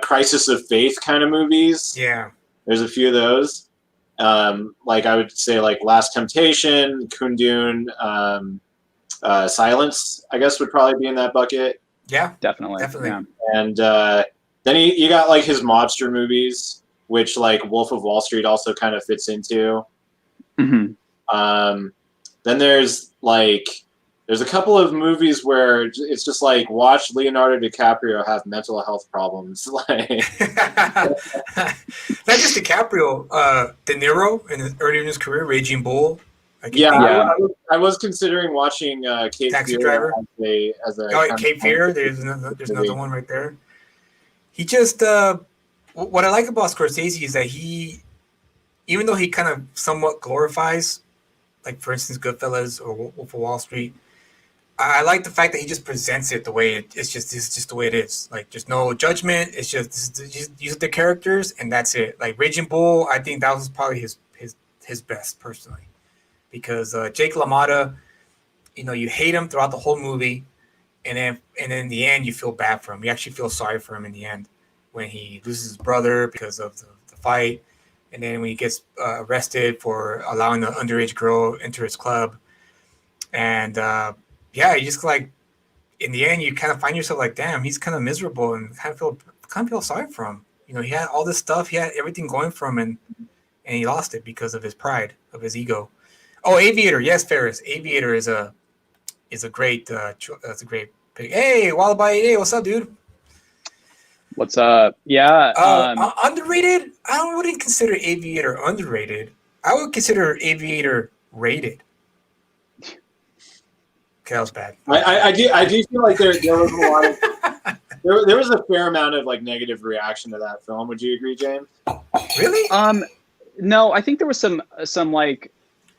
crisis of faith kind of movies. Yeah, there's a few of those. I would say Last Temptation, Kundun, Silence, I guess, would probably be in that bucket. Yeah, definitely. Yeah. And then you got his mobster movies, which Wolf of Wall Street also kind of fits into. Mm-hmm. Then there's a couple of movies where it's just watch Leonardo DiCaprio have mental health problems. Not just DiCaprio, De Niro earlier in his career, Raging Bull. I was considering watching Cape Taxi Fear Driver as a Cape Fear. There's another one right there. He just what I like about Scorsese is that even though he kind of somewhat glorifies, for instance, Goodfellas or Wolf of Wall Street, I like the fact that he just presents it the way it's just the way it is. There's no judgment. It's just these are the characters and that's it. Raging Bull, I think that was probably his best personally, because Jake LaMotta, you hate him throughout the whole movie, and then in the end you feel bad for him. You actually feel sorry for him in the end when he loses his brother because of the fight. And then when he gets arrested for allowing the underage girl enter his club. And you just in the end, you kind of find yourself damn, he's kind of miserable and kind of feel sorry for him. He had all this stuff. He had everything going for him and he lost it because of his pride, of his ego. Oh, Aviator. Yes, Ferris. Aviator is a great that's a great pick. Hey, Wallaby. Hey, what's up, dude? What's up? Yeah. Underrated? I wouldn't consider Aviator underrated. I would consider Aviator rated. Okay, that was bad. I do feel like there was a lot of there was a fair amount of like negative reaction to that film. Would you agree, James? Really? No, I think there was some like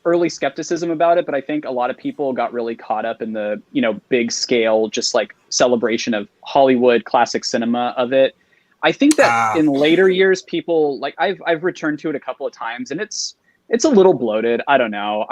early skepticism about it, but I think a lot of people got really caught up in the, big scale, just like celebration of Hollywood classic cinema of it. I think that in later years, people like I've returned to it a couple of times, and it's a little bloated. I don't know.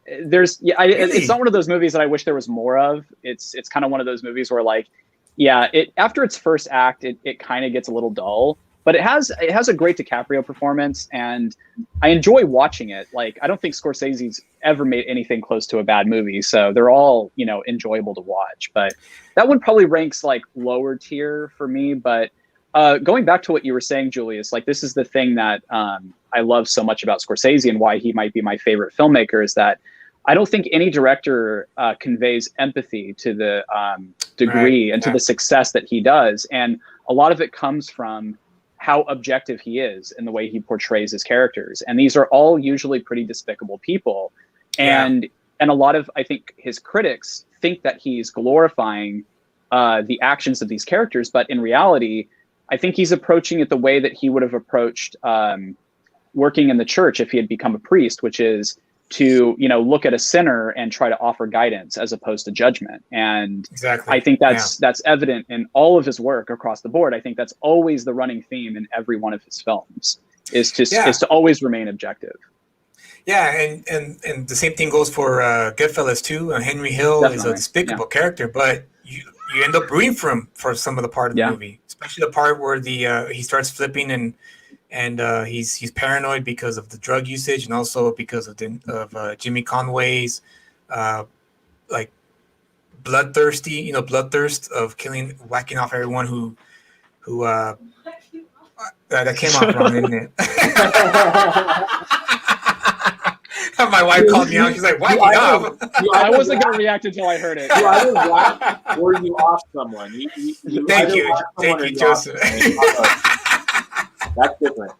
It's not one of those movies that I wish there was more of. It's kind of one of those movies where like, yeah, after its first act, it kind of gets a little dull. But it has a great DiCaprio performance, and I enjoy watching it. Like, I don't think Scorsese's ever made anything close to a bad movie, so they're all, enjoyable to watch. But that one probably ranks like lower tier for me. But going back to what you were saying, Julius, like this is the thing that I love so much about Scorsese and why he might be my favorite filmmaker is that I don't think any director conveys empathy to the degree and to the success that he does, and a lot of it comes from how objective he is in the way he portrays his characters. And these are all usually pretty despicable people. And a lot of, I think his critics think that he's glorifying the actions of these characters. But in reality, I think he's approaching it the way that he would have approached working in the church if he had become a priest, which is to, look at a sinner and try to offer guidance as opposed to judgment. And exactly. I think that's evident in all of his work across the board. I think that's always the running theme in every one of his films is to always remain objective. Yeah, and the same thing goes for Goodfellas too. Henry Hill Definitely. is a despicable character, but you end up rooting for him for some of the part of the movie, especially the part where he starts flipping and he's paranoid because of the drug usage and also because of Jimmy Conway's like bloodthirst of whacking off everyone who that came off wrong, didn't it? My wife called me out. She's like, "Whacking off." I wasn't going to react until I heard it. You either whack or you off someone. Thank you, Joseph. That's different.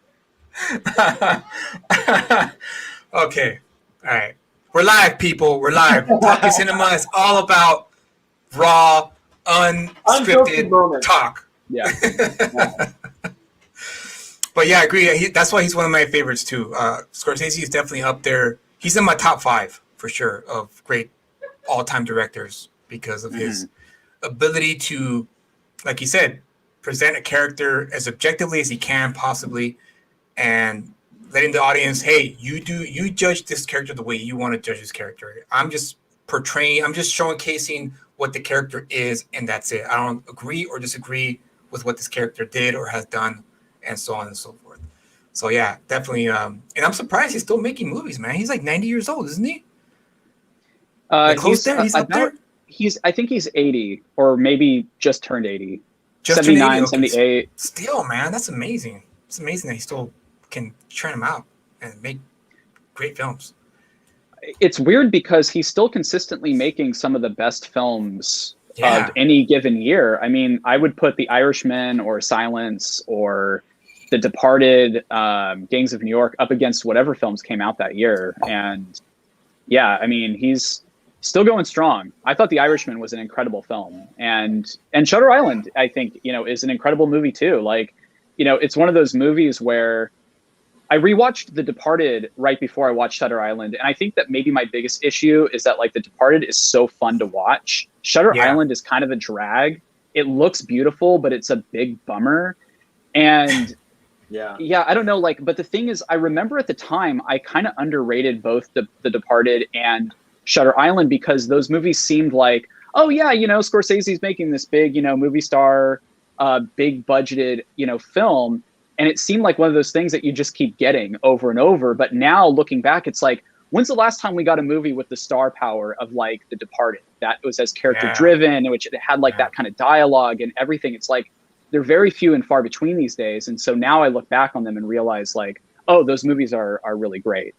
Okay, all right. We're live, people. We're live. Talking Cinema is all about raw, unscripted talk. Yeah. But yeah, I agree. That's why he's one of my favorites too. Scorsese is definitely up there. He's in my top 5 for sure of great all-time directors because of his ability to, like you said, present a character as objectively as he can possibly, and letting the audience, hey, you judge this character the way you want to judge this character. I'm just showcasing what the character is, and that's it. I don't agree or disagree with what this character did or has done, and so on and so forth. So yeah, definitely. And I'm surprised he's still making movies, man. He's like 90 years old, isn't he? He's up there. I think he's 80 or maybe just turned 80. Just 79, 80. 78. Still, man, that's amazing. It's amazing that he still can churn them out and make great films. It's weird because he's still consistently making some of the best films of any given year. I mean, I would put The Irishman or Silence or The Departed, Gangs of New York up against whatever films came out that year. And yeah, I mean, he's still going strong. I thought The Irishman was an incredible film. And Shutter Island, I think, is an incredible movie too. Like, it's one of those movies where I rewatched The Departed right before I watched Shutter Island, and I think that maybe my biggest issue is that like The Departed is so fun to watch. Shutter Island is kind of a drag. It looks beautiful, but it's a big bummer. And yeah, I don't know. Like, but the thing is, I remember at the time I kind of underrated both The Departed and Shutter Island because those movies seemed like, oh yeah, Scorsese's making this big, movie star, big budgeted, film. And it seemed like one of those things that you just keep getting over and over. But now looking back, it's like, when's the last time we got a movie with the star power of like The Departed that was as character driven, which it had like that kind of dialogue and everything? It's like, they're very few and far between these days. And so now I look back on them and realize like, oh, those movies are really great.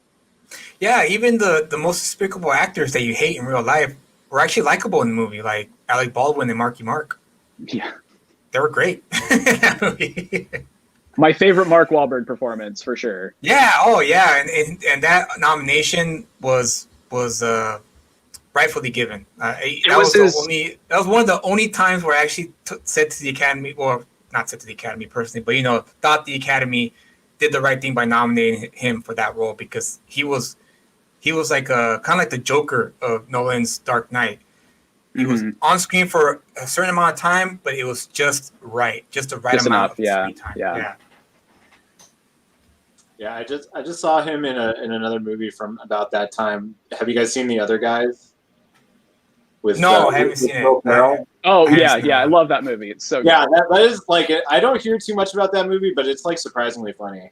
Yeah, even the most despicable actors that you hate in real life were actually likable in the movie, like Alec Baldwin and Marky Mark. Yeah. They were great in that movie. My favorite Mark Wahlberg performance for sure. Yeah, oh yeah, and that nomination was rightfully given. It was his. That was one of the only times where I actually said to the Academy, or not said to the Academy personally, but thought the Academy did the right thing by nominating him for that role, because he was like kind of like the Joker of Nolan's Dark Knight. He was on screen for a certain amount of time, but it was just right, just the right Just amount enough, of screen time. yeah. Yeah, I just saw him in another movie from about that time. Have you guys seen The Other Guys? No, I haven't seen it. Oh I haven't yeah, seen yeah. I that. love that movie. It's so good. Yeah, that is like I don't hear too much about that movie, but it's like surprisingly funny.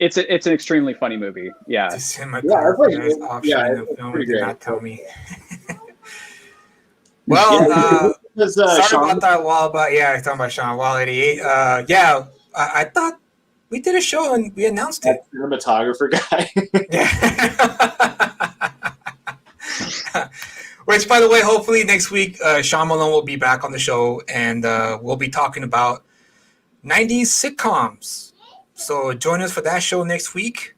It's an extremely funny movie. Yeah. Yeah, it's pretty Did great. not tell me. Well, sorry about that. I talking about Sean Wall 88. Yeah, I thought we did a show and we announced it. That cinematographer guy. Yeah. Which, by the way, hopefully next week, Sean Malone will be back on the show, and we'll be talking about 90s sitcoms. So join us for that show next week.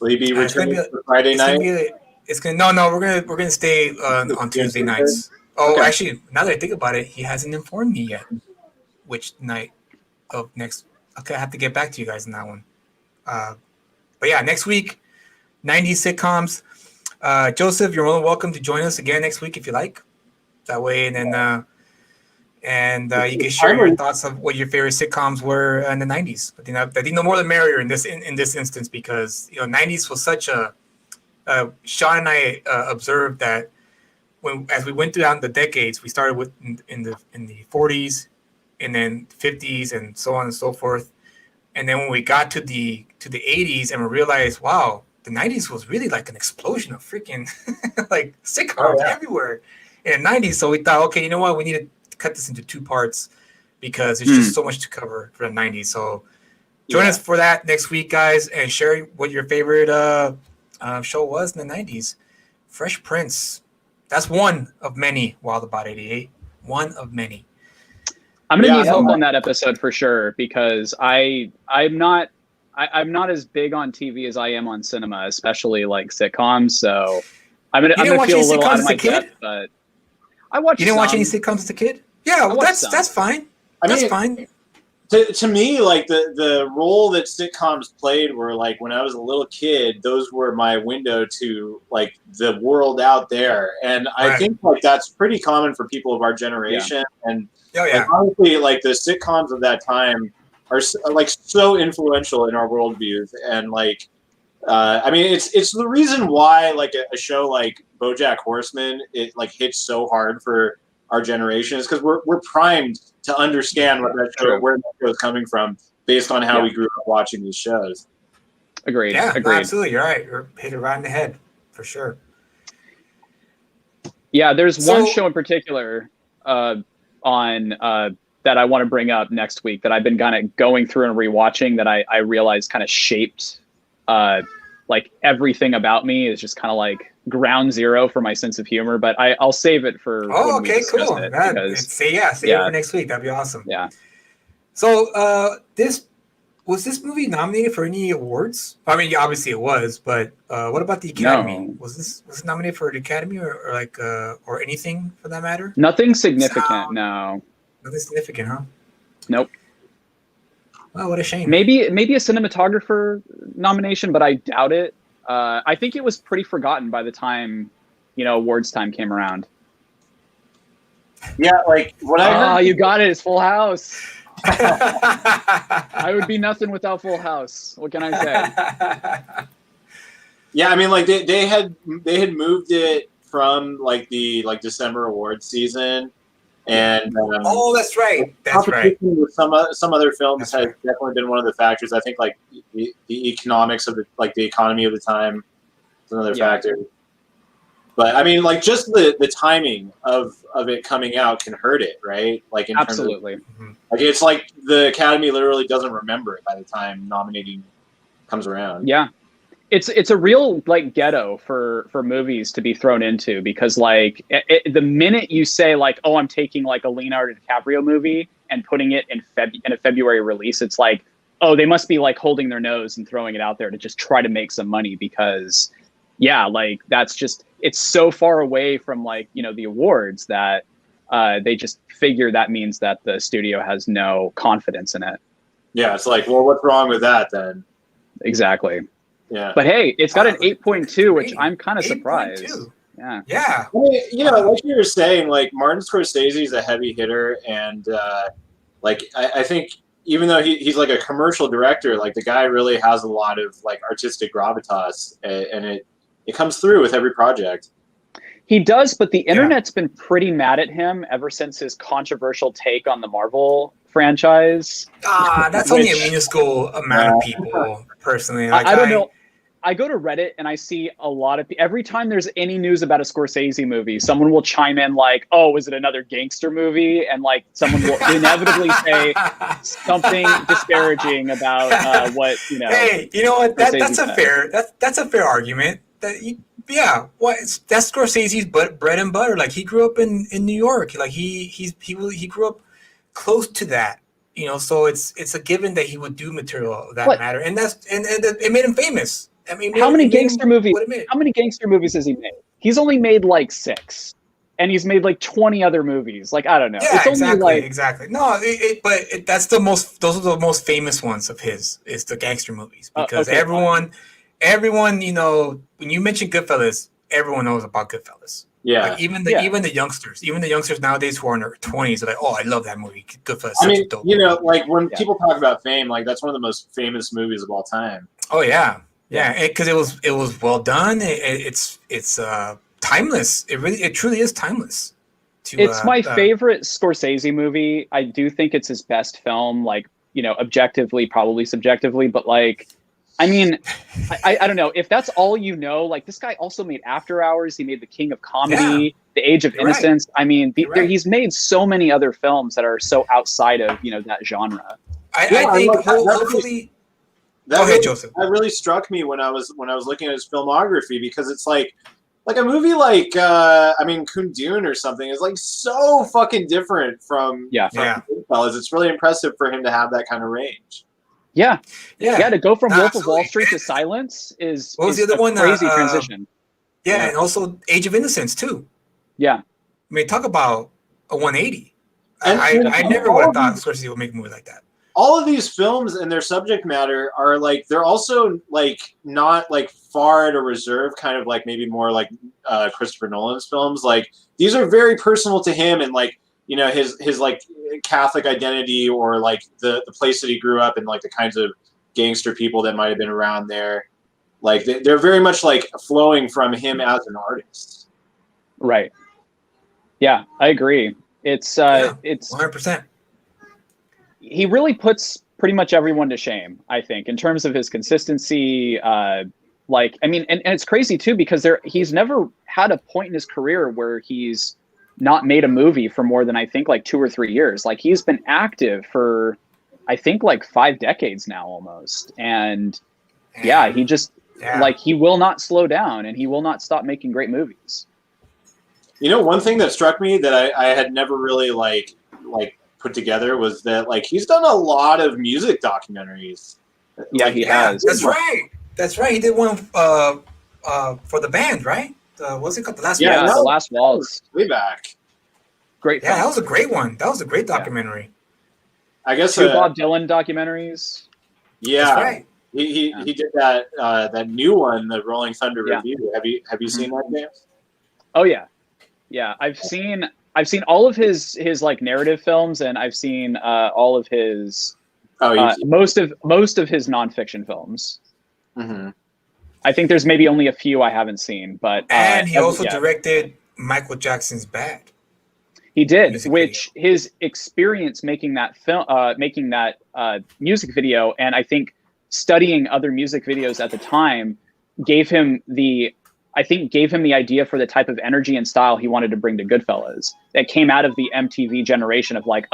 Will he be returning for Friday night? We're gonna stay on Tuesday nights. Oh, okay. Actually, now that I think about it, he hasn't informed me yet which night of next. Okay, I have to get back to you guys on that one. But yeah, next week, 90s sitcoms. Joseph, you're more than welcome to join us again next week if you like. That way, and then you can share your thoughts of what your favorite sitcoms were in the 90s. I think the more the merrier in this instance, because 90s was such a. Sean and I observed that as we went through the decades, we started with in the 40s, and then 50s, and so on and so forth. And then when we got to the 80s, and we realized, wow, the 90s was really like an explosion of freaking like sitcoms everywhere in the 90s. So we thought, okay, you know what? We need to cut this into two parts because there's just so much to cover for the 90s. So join us for that next week, guys, and share what your favorite show was in the 90s. Fresh Prince. That's one of many. Wild About 88. One of many. I'm gonna need help on that episode for sure, because I'm not as big on TV as I am on cinema, especially like sitcoms. So I'm gonna feel a little out of my depth. But I watched. You didn't watch any sitcoms as a kid? Yeah, well, that's fine. That's fine. To me, like the role that sitcoms played were like when I was a little kid, those were my window to like the world out there, and I think like that's pretty common for people of our generation. And like, honestly, like the sitcoms of that time are like so influential in our worldviews, and like I mean it's the reason why like a show like BoJack Horseman it like hits so hard for our generation is because we're primed to understand what that show, where that show is coming from based on how we grew up watching these shows. Agreed. Yeah, agreed. Absolutely. You're right. You're hit it right in the head for sure. Yeah, there's one show in particular on that I want to bring up next week that I've been kind of going through and rewatching that I realized kind of shaped like everything about me is just kind of like ground zero for my sense of humor, but I'll save it for when we discuss it. Save it for next week. That'd be awesome. Yeah. So was this movie nominated for any awards? I mean, obviously it was, but what about the Academy? No. Was this nominated for the Academy or anything for that matter? Nothing significant. No. Nothing significant, huh? Nope. Oh, what a shame. Maybe a cinematographer nomination, but I doubt it. I think it was pretty forgotten by the time, awards time came around. Yeah, like what I heard. Oh, you got it. It's Full House. I would be nothing without Full House. What can I say? Yeah, I mean, like they had moved it from like the December awards season, and that's right. That's right. With some other films has definitely been one of the factors. I think like the economics of the economy of the time is another factor. But I mean, like just the timing of it coming out can hurt it, right? Like in absolutely. Terms of, like it's like the Academy literally doesn't remember it by the time nominating comes around. Yeah. it's a real like ghetto for movies to be thrown into, because like the minute you say like, oh, I'm taking like a Leonardo DiCaprio movie and putting it in a February release, it's like, oh, they must be like holding their nose and throwing it out there to just try to make some money, because yeah, like that's just, it's so far away from like, you know, the awards that they just figure that means that the studio has no confidence in it. Yeah, it's like, well, what's wrong with that then? Exactly. Yeah. But hey, it's got an 8.2, which rating. I'm kind of 8.2. surprised. Yeah. Yeah. I mean, you know, like you were saying, like Martin Scorsese is a heavy hitter, and like I think even though he's like a commercial director, like the guy really has a lot of like artistic gravitas, and it comes through with every project. He does, but the internet's been pretty mad at him ever since his controversial take on the Marvel franchise. That's only a minuscule amount of people, personally. Like, I don't know. I go to Reddit and I see a lot of every time there's any news about a Scorsese movie, someone will chime in like, "Oh, was it another gangster movie?" And like someone will inevitably say something disparaging about what, you know. Hey, you know what? That's a said. fair that's a fair argument. That's Scorsese's bread and butter. Like he grew up in New York. Like he grew up close to that. You know, so it's a given that he would do material of that matter, and it made him famous. I mean, how many gangster movies has he made? He's only made like 6, and he's made like 20 other movies. Like, I don't know. Yeah, it's only exactly. No, that's those are the most famous ones of his, is the gangster movies, because everyone, you know, when you mention Goodfellas, everyone knows about Goodfellas. Yeah. Like even the youngsters nowadays who are in their 20s are like, oh, I love that movie. Goodfellas. I mean, you know, like when people talk about Fame, like that's one of the most famous movies of all time. Oh yeah. Yeah, because it was well done. It's timeless. It truly is timeless. It's my favorite Scorsese movie. I do think it's his best film. Like, you know, objectively, probably subjectively, but like, I mean, I don't know if that's all you know. Like, this guy also made After Hours. He made The King of Comedy, The Age of Innocence. Right. I mean, he's made so many other films that are so outside of, you know, that genre. I think hopefully. Go ahead, Joseph. That really struck me when I was looking at his filmography, because it's like a movie like Kundun or something is like so fucking different from Goodfellas. It's really impressive for him to have that kind of range. Yeah. To go from Wolf of Wall Street to Silence is the other one? Crazy transition. Yeah, and also Age of Innocence too. Yeah. I mean, talk about a 180. I never would have thought Scorsese would make a movie like that. All of these films and their subject matter are like, they're also like not like far at a reserve, kind of like maybe more like Christopher Nolan's films. Like these are very personal to him, and like, you know, his like Catholic identity, or like the place that he grew up, and like the kinds of gangster people that might have been around there. Like they're very much like flowing from him as an artist. Right. Yeah, I agree. It's 100%. He really puts pretty much everyone to shame, I think, in terms of his consistency. Like, I mean, and it's crazy too, because he's never had a point in his career where he's not made a movie for more than, I think, like 2 or 3 years. Like, he's been active for, I think, like 5 decades now almost. And he just like, he will not slow down, and he will not stop making great movies. You know, one thing that struck me that I had never really like put together was that like he's done a lot of music documentaries. Yeah, he has. That's right. He did one for the band, right? What's it called? The Last Waltz. Yeah, The Last Waltz. Way back. Great film. Yeah, that was a great one. That was a great documentary. I guess 2 Bob Dylan documentaries. Yeah. That's right. He did that new one, the Rolling Thunder Review. Have you seen that, James? Oh yeah. Yeah, I've seen all of his like narrative films, and I've seen all of his most of his nonfiction films. Mm-hmm. I think there's maybe only a few I haven't seen, but and he also directed Michael Jackson's Bad. He did, his experience making that film, music video, and I think studying other music videos at the time gave him the idea for the type of energy and style he wanted to bring to Goodfellas. That came out of the MTV generation of like,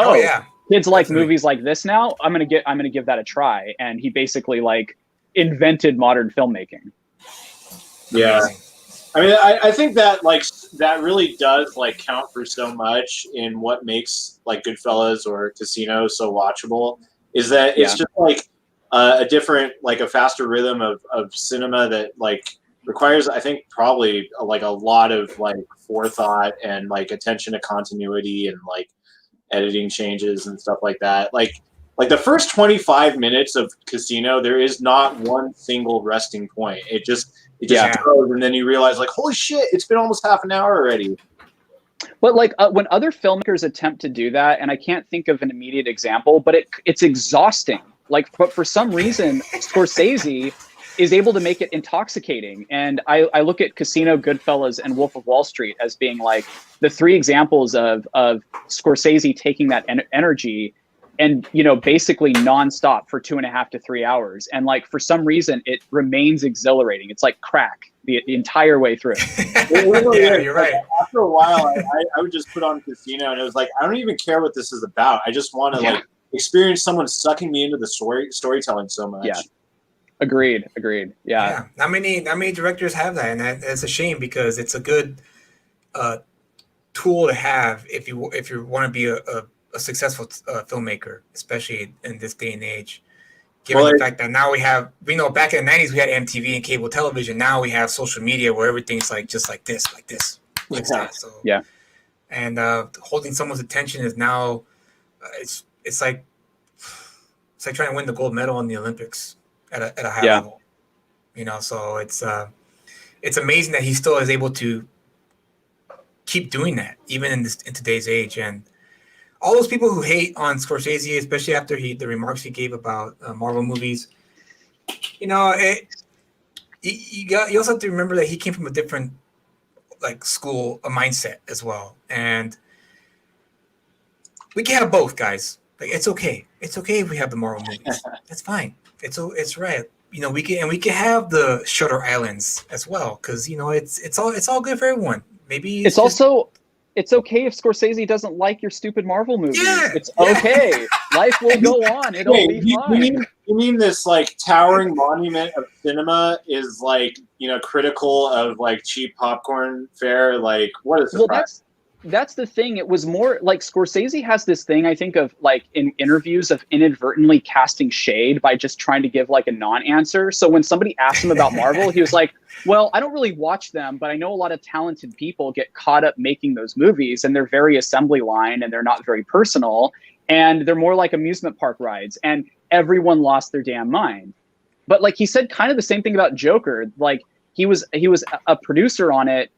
kids like movies like this now. I'm gonna give that a try. And he basically like invented modern filmmaking. Yeah. Amazing. I mean, I think that like that really does like count for so much in what makes like Goodfellas or Casino so watchable. Is that it's just like a different, like a faster rhythm of cinema that like requires, I think, probably like a lot of like forethought and like attention to continuity and like editing changes and stuff like that. Like the first 25 minutes of Casino, there is not one single resting point. It just goes, and then you realize, like, holy shit, it's been almost half an hour already. But like when other filmmakers attempt to do that, and I can't think of an immediate example, but it's exhausting. Like, but for some reason, Scorsese is able to make it intoxicating. And I look at Casino, Goodfellas, and Wolf of Wall Street as being like the three examples of Scorsese taking that energy and, you know, basically nonstop for 2.5 to 3 hours. And like, for some reason, it remains exhilarating. It's like crack the entire way through. Yeah, you're right. After a while, I would just put on Casino, and it was like, I don't even care what this is about. I just want to like experience someone sucking me into the storytelling so much. Yeah. Agreed. Yeah. Not many directors have that, and that's a shame because it's a good tool to have if you want to be a successful filmmaker, especially in this day and age. Given the fact that now we have, back in the 90s we had MTV and cable television. Now we have social media where everything's like just like this. That. So and holding someone's attention is now it's like trying to win the gold medal in the Olympics at a high level. So it's amazing that he still is able to keep doing that even in today's age. And all those people who hate on Scorsese, especially after the remarks he gave about Marvel movies, you also have to remember that he came from a different school, a mindset as well. And we can have both, guys. Like, it's okay. It's okay if we have the Marvel movies. That's fine. It's right. We can have the Shutter Islands as well, because it's all good for everyone. Maybe it's okay if Scorsese doesn't like your stupid Marvel movies. Yeah, it's okay. Life will go on. It'll be fine. You mean this like towering monument of cinema is like, critical of like cheap popcorn fare? Like, what is this? That's the thing. It was more like Scorsese has this thing, I think, of like in interviews of inadvertently casting shade by just trying to give like a non-answer. So when somebody asked him about Marvel, he was like, well, I don't really watch them, but I know a lot of talented people get caught up making those movies, and they're very assembly line and they're not very personal, and they're more like amusement park rides, and everyone lost their damn mind. But like he said kind of the same thing about Joker. Like he was a producer on it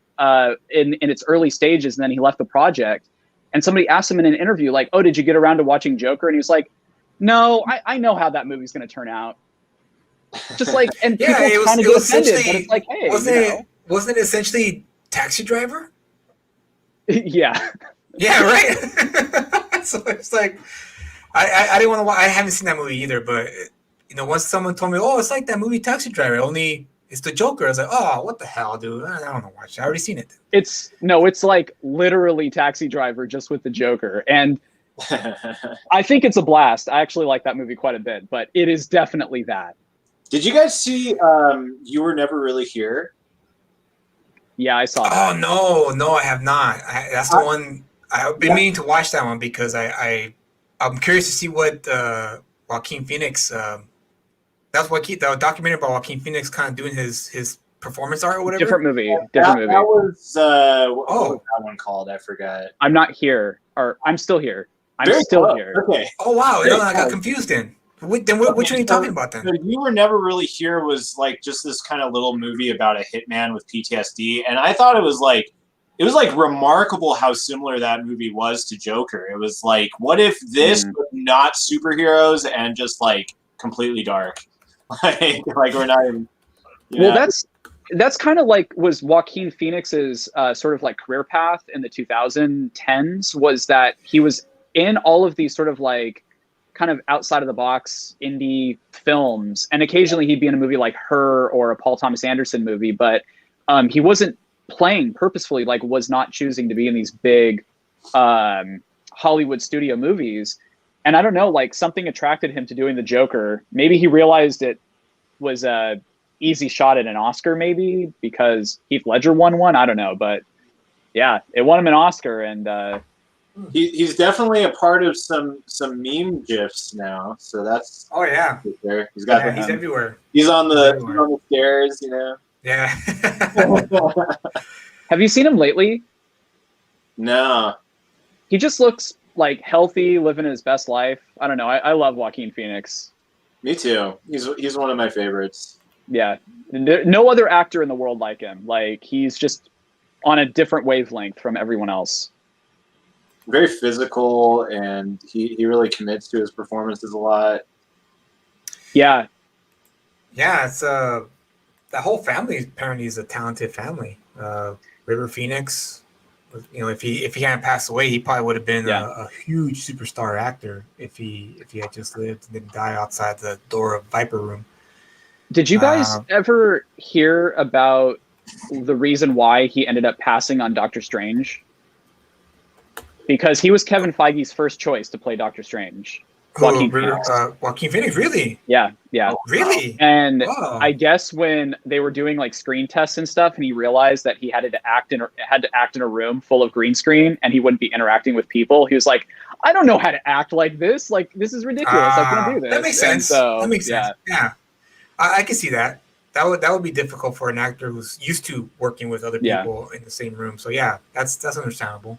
in its early stages, and then he left the project, and somebody asked him in an interview like, oh, did you get around to watching Joker? And he was like, no, I know how that movie's going to turn out. Just like, and people kind of get offended, but it's like, hey, wasn't it essentially Taxi Driver? Yeah right. So it's like I didn't want to watch. I haven't seen that movie either, but once someone told me, oh, it's like that movie Taxi Driver, only it's the Joker. I was like, oh, what the hell, dude? I don't want to watch it. I already seen it. It's like literally Taxi Driver, just with the Joker. And I think it's a blast. I actually like that movie quite a bit, but it is definitely that. Did you guys see You Were Never Really Here? Yeah, I saw that. Oh, no, I have not. That's the one. I've been meaning to watch that one because I'm curious to see what Joaquin Phoenix... That's what the documentary about Joaquin Phoenix kind of doing his performance art or whatever. Different movie. That was what was that one called? I forgot. I'm not here, or I'm still here. Here. Okay. Oh wow! No, I got confused then. Which one are you talking about then? You Were Never Really Here was like just this kind of little movie about a hitman with PTSD, and I thought it was like remarkable how similar that movie was to Joker. It was like, what if this was not superheroes and just like completely dark? like we're not even. Well, that's kind of like was Joaquin Phoenix's sort of like career path in the 2010s, was that he was in all of these sort of like kind of outside of the box indie films, and occasionally he'd be in a movie like Her or a Paul Thomas Anderson movie, but he wasn't playing purposefully, like was not choosing to be in these big Hollywood studio movies. And I don't know, like something attracted him to doing the Joker. Maybe he realized it was easy shot at an Oscar maybe because Heath Ledger won one. I don't know, but yeah, it won him an Oscar, and he's definitely a part of some meme gifs now. So that's Oh yeah, there. He's got he's everywhere. he's on He's the everywhere. on the stairs, you know. Yeah. have you seen him lately? No. He just looks like healthy, living his best life. I don't know. I love Joaquin Phoenix. Me too. He's one of my favorites. Yeah, no other actor in the world like him. Like he's just on a different wavelength from everyone else. Very physical, and he really commits to his performances a lot. Yeah, Yeah, it's the whole family apparently is a talented family. River Phoenix, you know, if he hadn't passed away, he probably would have been a huge superstar actor if he had just lived and didn't die outside the door of Viper Room. Did you guys ever hear about the reason why he ended up passing on Doctor Strange? Because he was Kevin Feige's first choice to play Doctor Strange. Joaquin Phoenix. Joaquin Phoenix, really? Yeah. Really? And I guess when they were doing like screen tests and stuff, and he realized that he had to act in a room full of green screen, and he wouldn't be interacting with people, he was like, "I don't know how to act like this. Like this is ridiculous. I can't do this." That makes sense. So, that makes sense. Yeah, I can see that. That would be difficult for an actor who's used to working with other people in the same room. So yeah, that's understandable.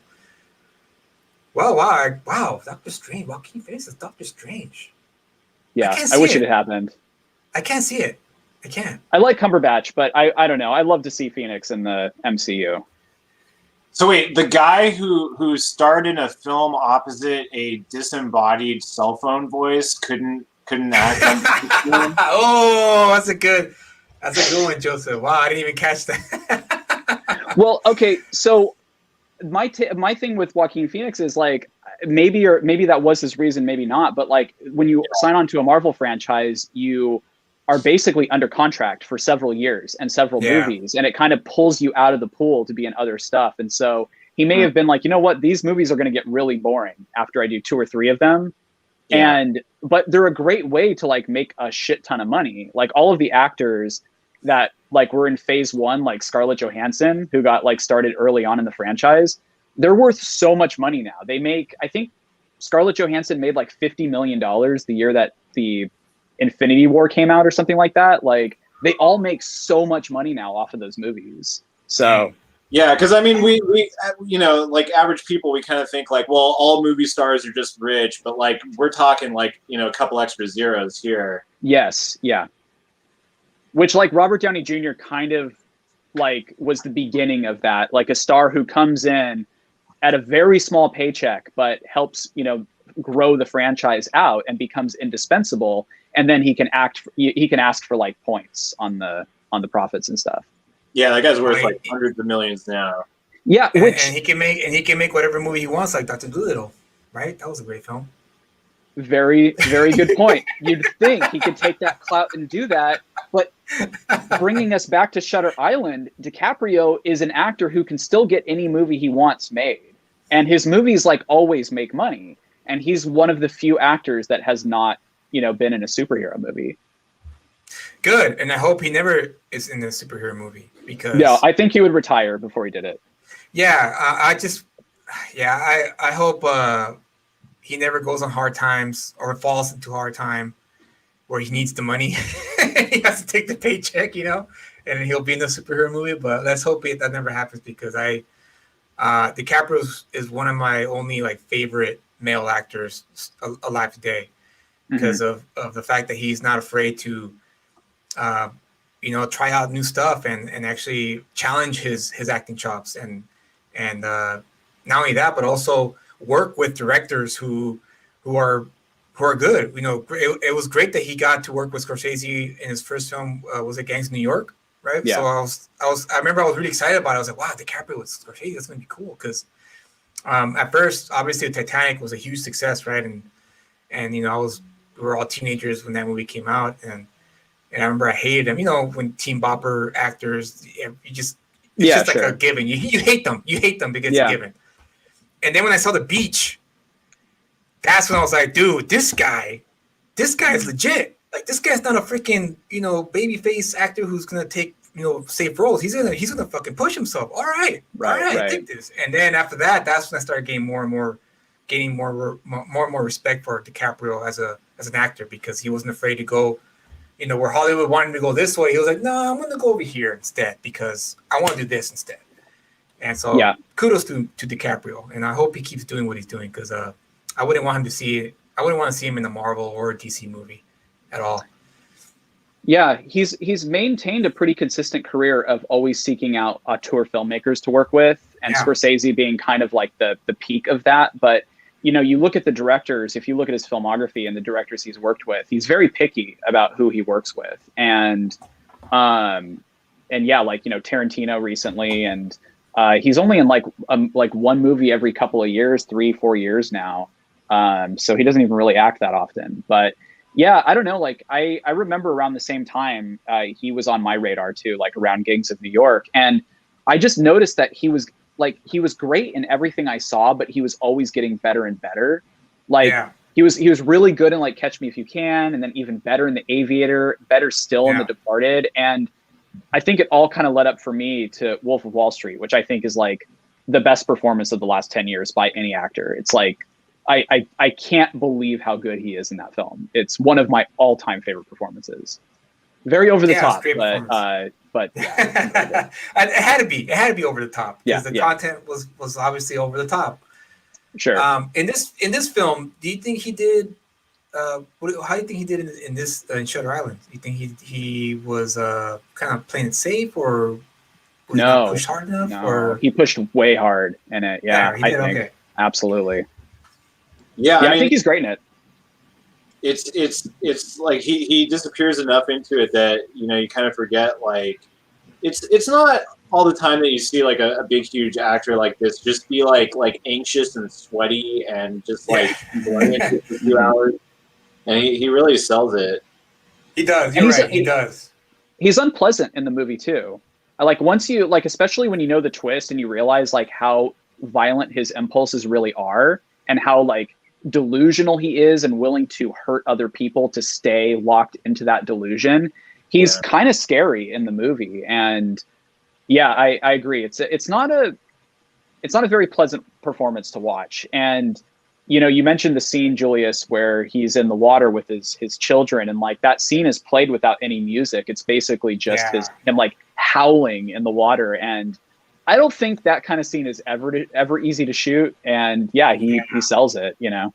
Well, wow, Doctor Strange. Joaquin Phoenix is Doctor Strange. Yeah, I wish it had happened. I can't see it. I can't. I like Cumberbatch, but I don't know. I love to see Phoenix in the MCU. So wait, the guy who starred in a film opposite a disembodied cell phone voice couldn't act on the Oh, that's a good one, Joseph. Wow, I didn't even catch that. Well, okay, so my thing with Joaquin Phoenix is like maybe that was his reason, maybe not, but like when you sign on to a Marvel franchise, you are basically under contract for several years and several movies, and it kind of pulls you out of the pool to be in other stuff. And so he may have been like, you know what, these movies are going to get really boring after I do 2 or 3 of them. But they're a great way to like make a shit ton of money. Like all of the actors that like were in phase 1, like Scarlett Johansson, who got like started early on in the franchise, they're worth so much money now. They make, I think Scarlett Johansson made like $50 million the year that the Infinity War came out or something like that. Like they all make so much money now off of those movies. So yeah, because I mean, we you know, like average people, we kind of think like, well, all movie stars are just rich, but like we're talking like, you know, a couple extra zeros here. Yes, yeah. Which like Robert Downey Jr. kind of like was the beginning of that, like a star who comes in at a very small paycheck, but helps, you know, grow the franchise out and becomes indispensable. And then he can ask for like points on the profits and stuff. Yeah, that guy's worth like hundreds of millions now. Yeah, and he can make whatever movie he wants, like Dr. Dolittle, right? That was a great film. Very, very good point. You'd think he could take that clout and do that, but bringing us back to Shutter Island, DiCaprio is an actor who can still get any movie he wants made, and his movies like always make money. And he's one of the few actors that has not, you know, been in a superhero movie. Good, and I hope he never is in a superhero movie because I think he would retire before he did it. Yeah, I hope he never goes on hard times or falls into hard time where he needs the money. He has to take the paycheck, you know, and he'll be in the superhero movie. But let's hope that never happens because DiCaprio is one of my only like favorite male actors alive today because of the fact that he's not afraid to, you know, try out new stuff and actually challenge his acting chops and not only that, but also work with directors who are good. You know, it was great that he got to work with Scorsese in his first film. Was it Gangs of New York? Right. Yeah. So I remember I was really excited about it. I was like, wow, DiCaprio with Scorsese, that's gonna be cool. Because at first, obviously, Titanic was a huge success, right? And you know, we were all teenagers when that movie came out, and I remember I hated him. You know, when Teen Bopper actors, it's just like a given. You hate them. You hate them because it's a given. And then when I saw The Beach, that's when I was like, dude, this guy is legit. like this guy's not a freaking baby face actor who's gonna take safe roles. He's gonna fucking push himself. All right, take this. And then after that, that's when I started getting more and more respect for DiCaprio as an actor, because he wasn't afraid to go, where Hollywood wanted him to go this way. He was like, no, I'm gonna go over here instead because I want to do this instead. And so kudos to DiCaprio, and I hope he keeps doing what he's doing, because I wouldn't want to see him in a Marvel or a DC movie at all. Yeah, he's maintained a pretty consistent career of always seeking out auteur filmmakers to work with, and Scorsese being kind of like the peak of that. But you look at the directors, if you look at his filmography and the directors he's worked with, he's very picky about who he works with. And yeah, like Tarantino recently, and he's only in like one movie every couple of years, 3-4 years now. So he doesn't even really act that often. But yeah, I don't know. Like I remember around the same time, he was on my radar too, like around Gigs of New York. And I just noticed that he was great in everything I saw, but he was always getting better and better. Like he was really good in like Catch Me If You Can, and then even better in The Aviator, better still in The Departed. And I think it all kind of led up for me to Wolf of Wall Street, which I think is like the best performance of the last 10 years by any actor. It's like, I can't believe how good he is in that film. It's one of my all-time favorite performances. Very over the top, but yeah, it had to be over the top, because the content was obviously over the top. Sure. In this film, do you think he did? How do you think he did in this in Shutter Island? Do you think he was kind of playing it safe, or was he not pushed hard enough? No, or he pushed way hard in it. Yeah, he did. I think, okay. Absolutely. Yeah, I think he's great in it. It's like he disappears enough into it that you kind of forget. Like it's not all the time that you see like a big huge actor like this just be like anxious and sweaty and just like brilliant for a few hours, and he really sells it. He does. You're right. He does. He's unpleasant in the movie too. Like once you like, especially when you know the twist and you realize like how violent his impulses really are, and how like delusional he is and willing to hurt other people to stay locked into that delusion. He's kind of scary in the movie. And yeah, I agree. It's not a very pleasant performance to watch. And you mentioned the scene, Julius, where he's in the water with his children, and like that scene is played without any music. It's basically just him like howling in the water. And I don't think that kind of scene is ever easy to shoot. And yeah, he sells it, Yeah,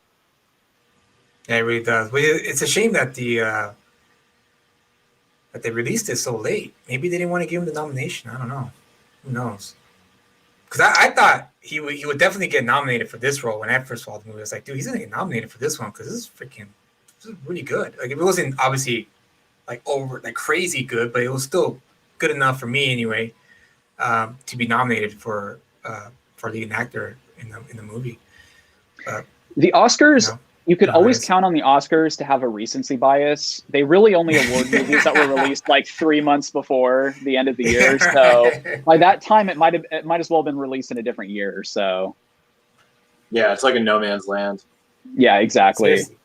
it really does. Well, it's a shame that that they released it so late. Maybe they didn't want to give him the nomination. I don't know. Who knows? Because I thought he would definitely get nominated for this role when I first saw the movie. I was like, dude, he's gonna get nominated for this one because this is really good. Like, it wasn't obviously like crazy good, but it was still good enough for me anyway. To be nominated for leading actor in the movie. The Oscars, you could always count on the Oscars to have a recency bias. They really only award movies that were released like 3 months before the end of the year. So by that time, it might as well have been released in a different year. So yeah, it's like a no man's land. Yeah, exactly. Seriously.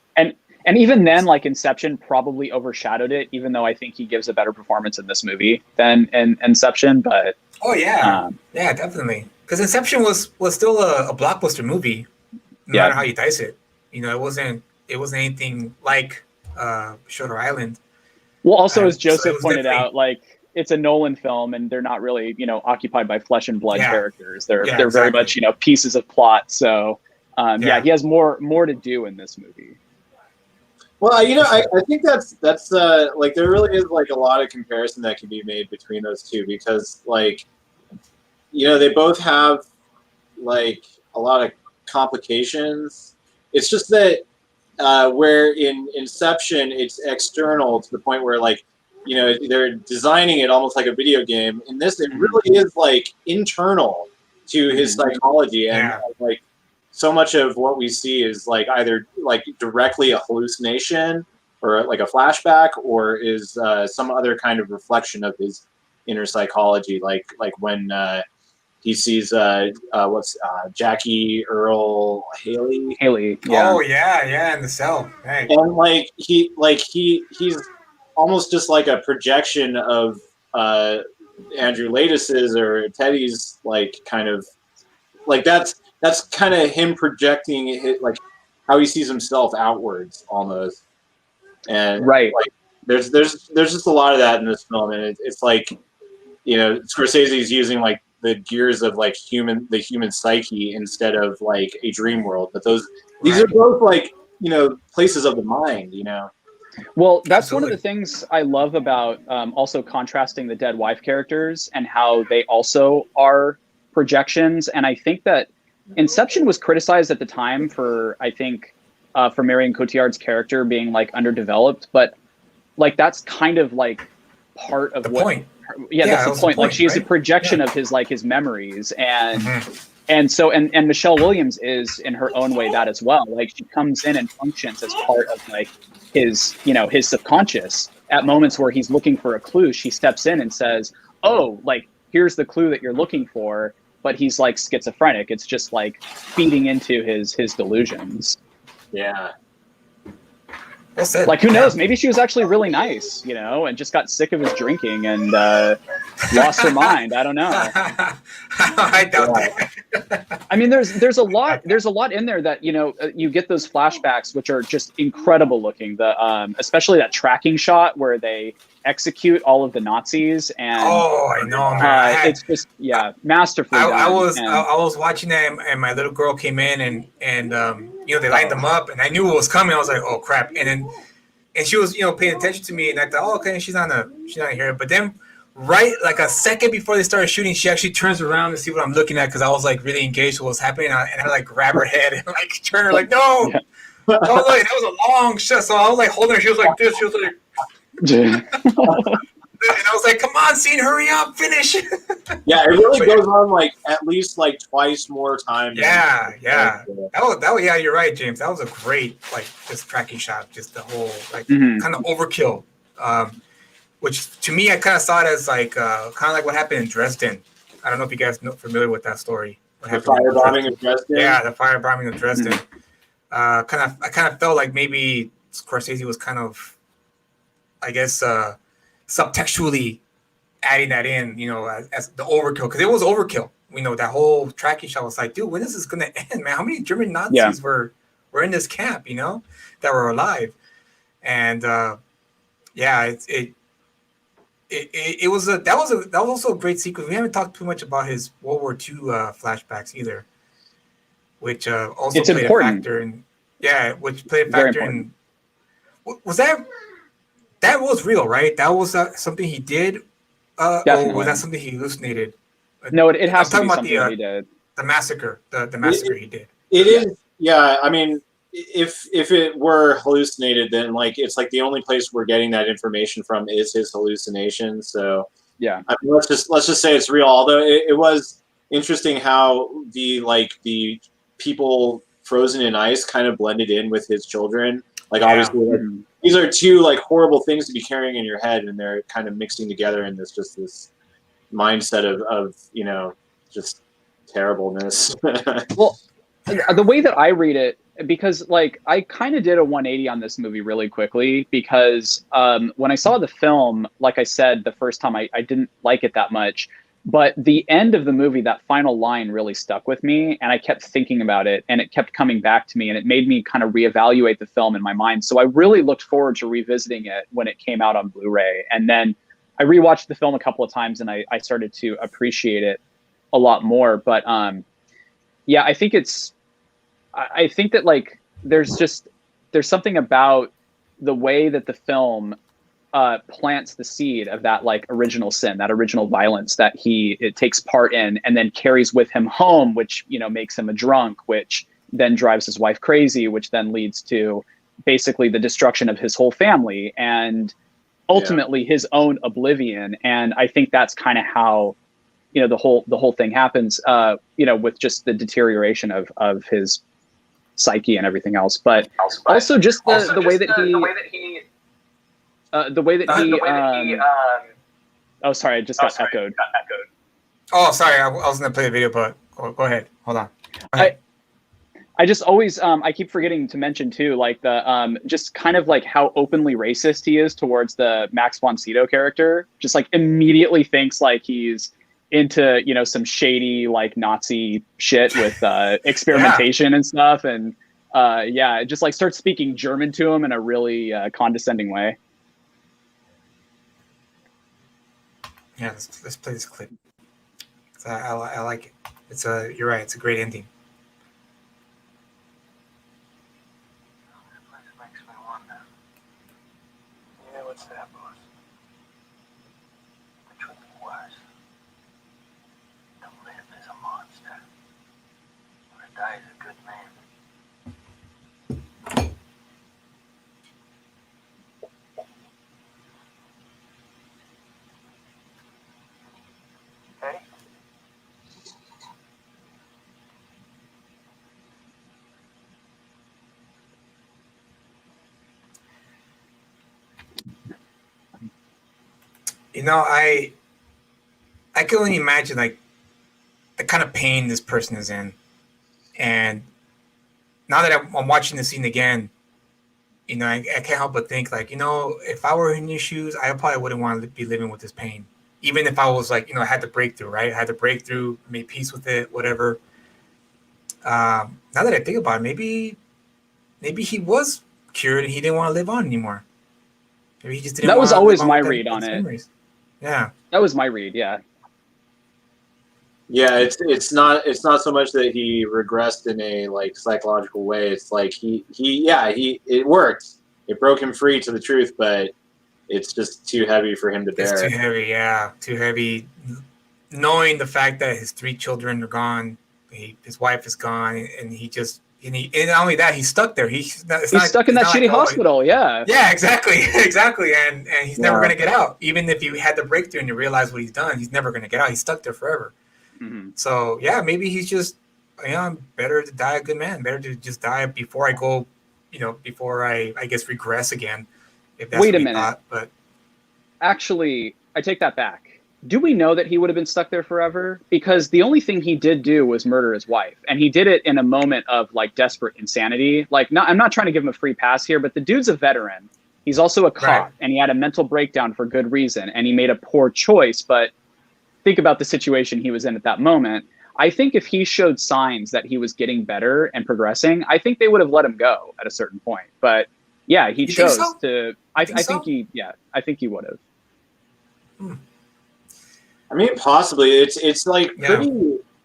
And even then, like Inception probably overshadowed it, even though I think he gives a better performance in this movie than in Inception. But yeah, definitely. Because Inception was still a blockbuster movie, no matter how you dice it. It wasn't anything like Shutter Island. Well, also as Joseph pointed out, like it's a Nolan film, and they're not really occupied by flesh and blood characters. They're very much pieces of plot. So he has more to do in this movie. Well, I think that's like there really is like a lot of comparison that can be made between those two, because like they both have like a lot of complications. It's just that where in Inception it's external to the point where like they're designing it almost like a video game. In this, it really is like internal to his psychology, and like so much of what we see is like either like directly a hallucination or like a flashback, or is some other kind of reflection of his inner psychology. Like when he sees Jackie Earl Haley. Haley, yeah. Oh yeah, in the cell. Right. And he's almost just like a projection of Andrew Latis's or Teddy's like kind of like that's kind of him projecting it, like how he sees himself outwards almost. And right, like there's just a lot of that in this film, and it's like, you know, Scorsese's using like the gears of like the human psyche instead of like a dream world, but these are both like, you know, places of the mind, you know. Well, that's Absolutely. one of the things I love about also contrasting the dead wife characters and how they also are projections. And I think that Inception was criticized at the time for, I think, for Marion Cotillard's character being like underdeveloped, but like that's kind of like part of The what. point. Yeah, that's the point. Like she's right? a projection of his memories, and and Michelle Williams is in her own way that as well. Like she comes in and functions as part of like his subconscious. At moments where he's looking for a clue, she steps in and says, "Oh, like here's the clue that you're looking for." But he's like schizophrenic. It's just like feeding into his delusions. Yeah. Well said. Like, who knows? Maybe she was actually really nice, you know, and just got sick of his drinking and lost her mind. I don't know. I doubt that. I mean, there's a lot in there that, you know, you get those flashbacks, which are just incredible looking. The especially that tracking shot where they execute all of the Nazis, and I know, man. it's just masterfully done. I was watching that, and my little girl came in, and you know, they lined them up, and I knew it was coming. I was like, oh crap! And she was, you know, paying attention to me, and I thought, oh, okay, she's not here. But then, right like a second before they started shooting, she actually turns around to see what I'm looking at, because I was like really engaged with what was happening, and I like grab her head and like turn her like, no. Yeah. I was like, that was a long shot, so I was like holding her. She was like this. She was like. And I was like, "Come on, scene, hurry up, finish!" Yeah, it really goes on like at least like twice more times. Yeah. That was, yeah, you're right, James. That was a great like just tracking shot, just the whole like kind of overkill. Which to me, I kind of saw it as like kind of like what happened in Dresden. I don't know if you guys are familiar with that story. The firebombing of Dresden. Yeah, the firebombing of Dresden. I kind of felt like maybe Scorsese was kind of, I guess, subtextually adding that in, you know, as the overkill, because it was overkill. You know, that whole tracking shot was like, dude, when is this going to end, man? How many German Nazis were in this camp, you know, that were alive? And it was that was also a great sequence. We haven't talked too much about his World War II flashbacks either, which also played a factor in. Yeah, which played a factor in. Was that was real, right? That was something he did, or was that something he hallucinated? No, it has to be something he did. The massacre, the massacre he did. It is, yeah. I mean, if it were hallucinated, then like it's like the only place we're getting that information from is his hallucination. So yeah, I mean, let's just say it's real. Although it was interesting how the people frozen in ice kind of blended in with his children. Like obviously, like, these are two like horrible things to be carrying in your head, and they're kind of mixing together in this mindset of you know, just terribleness. Well, the way that I read it, because like I kind of did a 180 on this movie really quickly, because when I saw the film, like I said the first time, I didn't like it that much. But the end of the movie, that final line really stuck with me, and I kept thinking about it, and it kept coming back to me, and it made me kind of reevaluate the film in my mind. So I really looked forward to revisiting it when it came out on Blu-ray. And then I rewatched the film a couple of times, and I started to appreciate it a lot more. But yeah, I think that like there's something about the way that the film plants the seed of that like original sin, that original violence that it takes part in, and then carries with him home, which, you know, makes him a drunk, which then drives his wife crazy, which then leads to basically the destruction of his whole family and ultimately his own oblivion. And I think that's kind of how, you know, the whole thing happens, you know, with just the deteroration of his psyche and everything else. But also just the way that he oh, sorry, I just got echoed. Oh, sorry, I was gonna play the video, but go ahead. Hold on. Go ahead. I just always I keep forgetting to mention too, like the just kind of like how openly racist he is towards the Max von Sydow character. Just like immediately thinks like he's into, you know, some shady like Nazi shit with experimentation and stuff, and just like starts speaking German to him in a really condescending way. Yeah, let's play this clip. I like it. You're right. It's a great ending. This makes me wonder. Yeah, what's that, boss? Which would be worse? To live as a monster, or to die as a good man? Hey? You know, I can only imagine like the kind of pain this person is in, and now that I'm watching the scene again, you know, I can't help but think like, you know, if I were in your shoes, I probably wouldn't want to be living with this pain, even if I was like, you know, I had the breakthrough, right? I had the breakthrough, made peace with it, whatever. Now that I think about it, maybe he was cured and he didn't want to live on anymore. Maybe he just didn't. That was want to always live on my with read on those it. memories. Yeah. That was my read. Yeah. Yeah, it's not so much that he regressed in a like psychological way. It's like he it worked. It broke him free to the truth, but it's just too heavy for him to bear. It's too heavy, yeah, too heavy. Knowing the fact that his 3 children are gone, his wife is gone, and and not only that, he's stuck there. He's stuck in that shitty hospital. Yeah. Yeah, exactly, exactly, and he's never gonna get out. Even if he had the breakthrough and you realize what he's done, he's never gonna get out. He's stuck there forever. Mm-hmm. So yeah, maybe he's just, better to die a good man. Better to just die before I go, before I guess regress again. If that's Wait a what he minute. thought, but Actually, I take that back. Do we know that he would have been stuck there forever? Because the only thing he did do was murder his wife, and he did it in a moment of like desperate insanity. Like, I'm not trying to give him a free pass here, but the dude's a veteran. He's also a cop, Right. and he had a mental breakdown for good reason, and he made a poor choice. But think about the situation he was in at that moment. I think if he showed signs that he was getting better and progressing, I think they would have let him go at a certain point. But yeah, he You chose think so? to. I think so? I think he would have. I mean, possibly. It's like Yeah.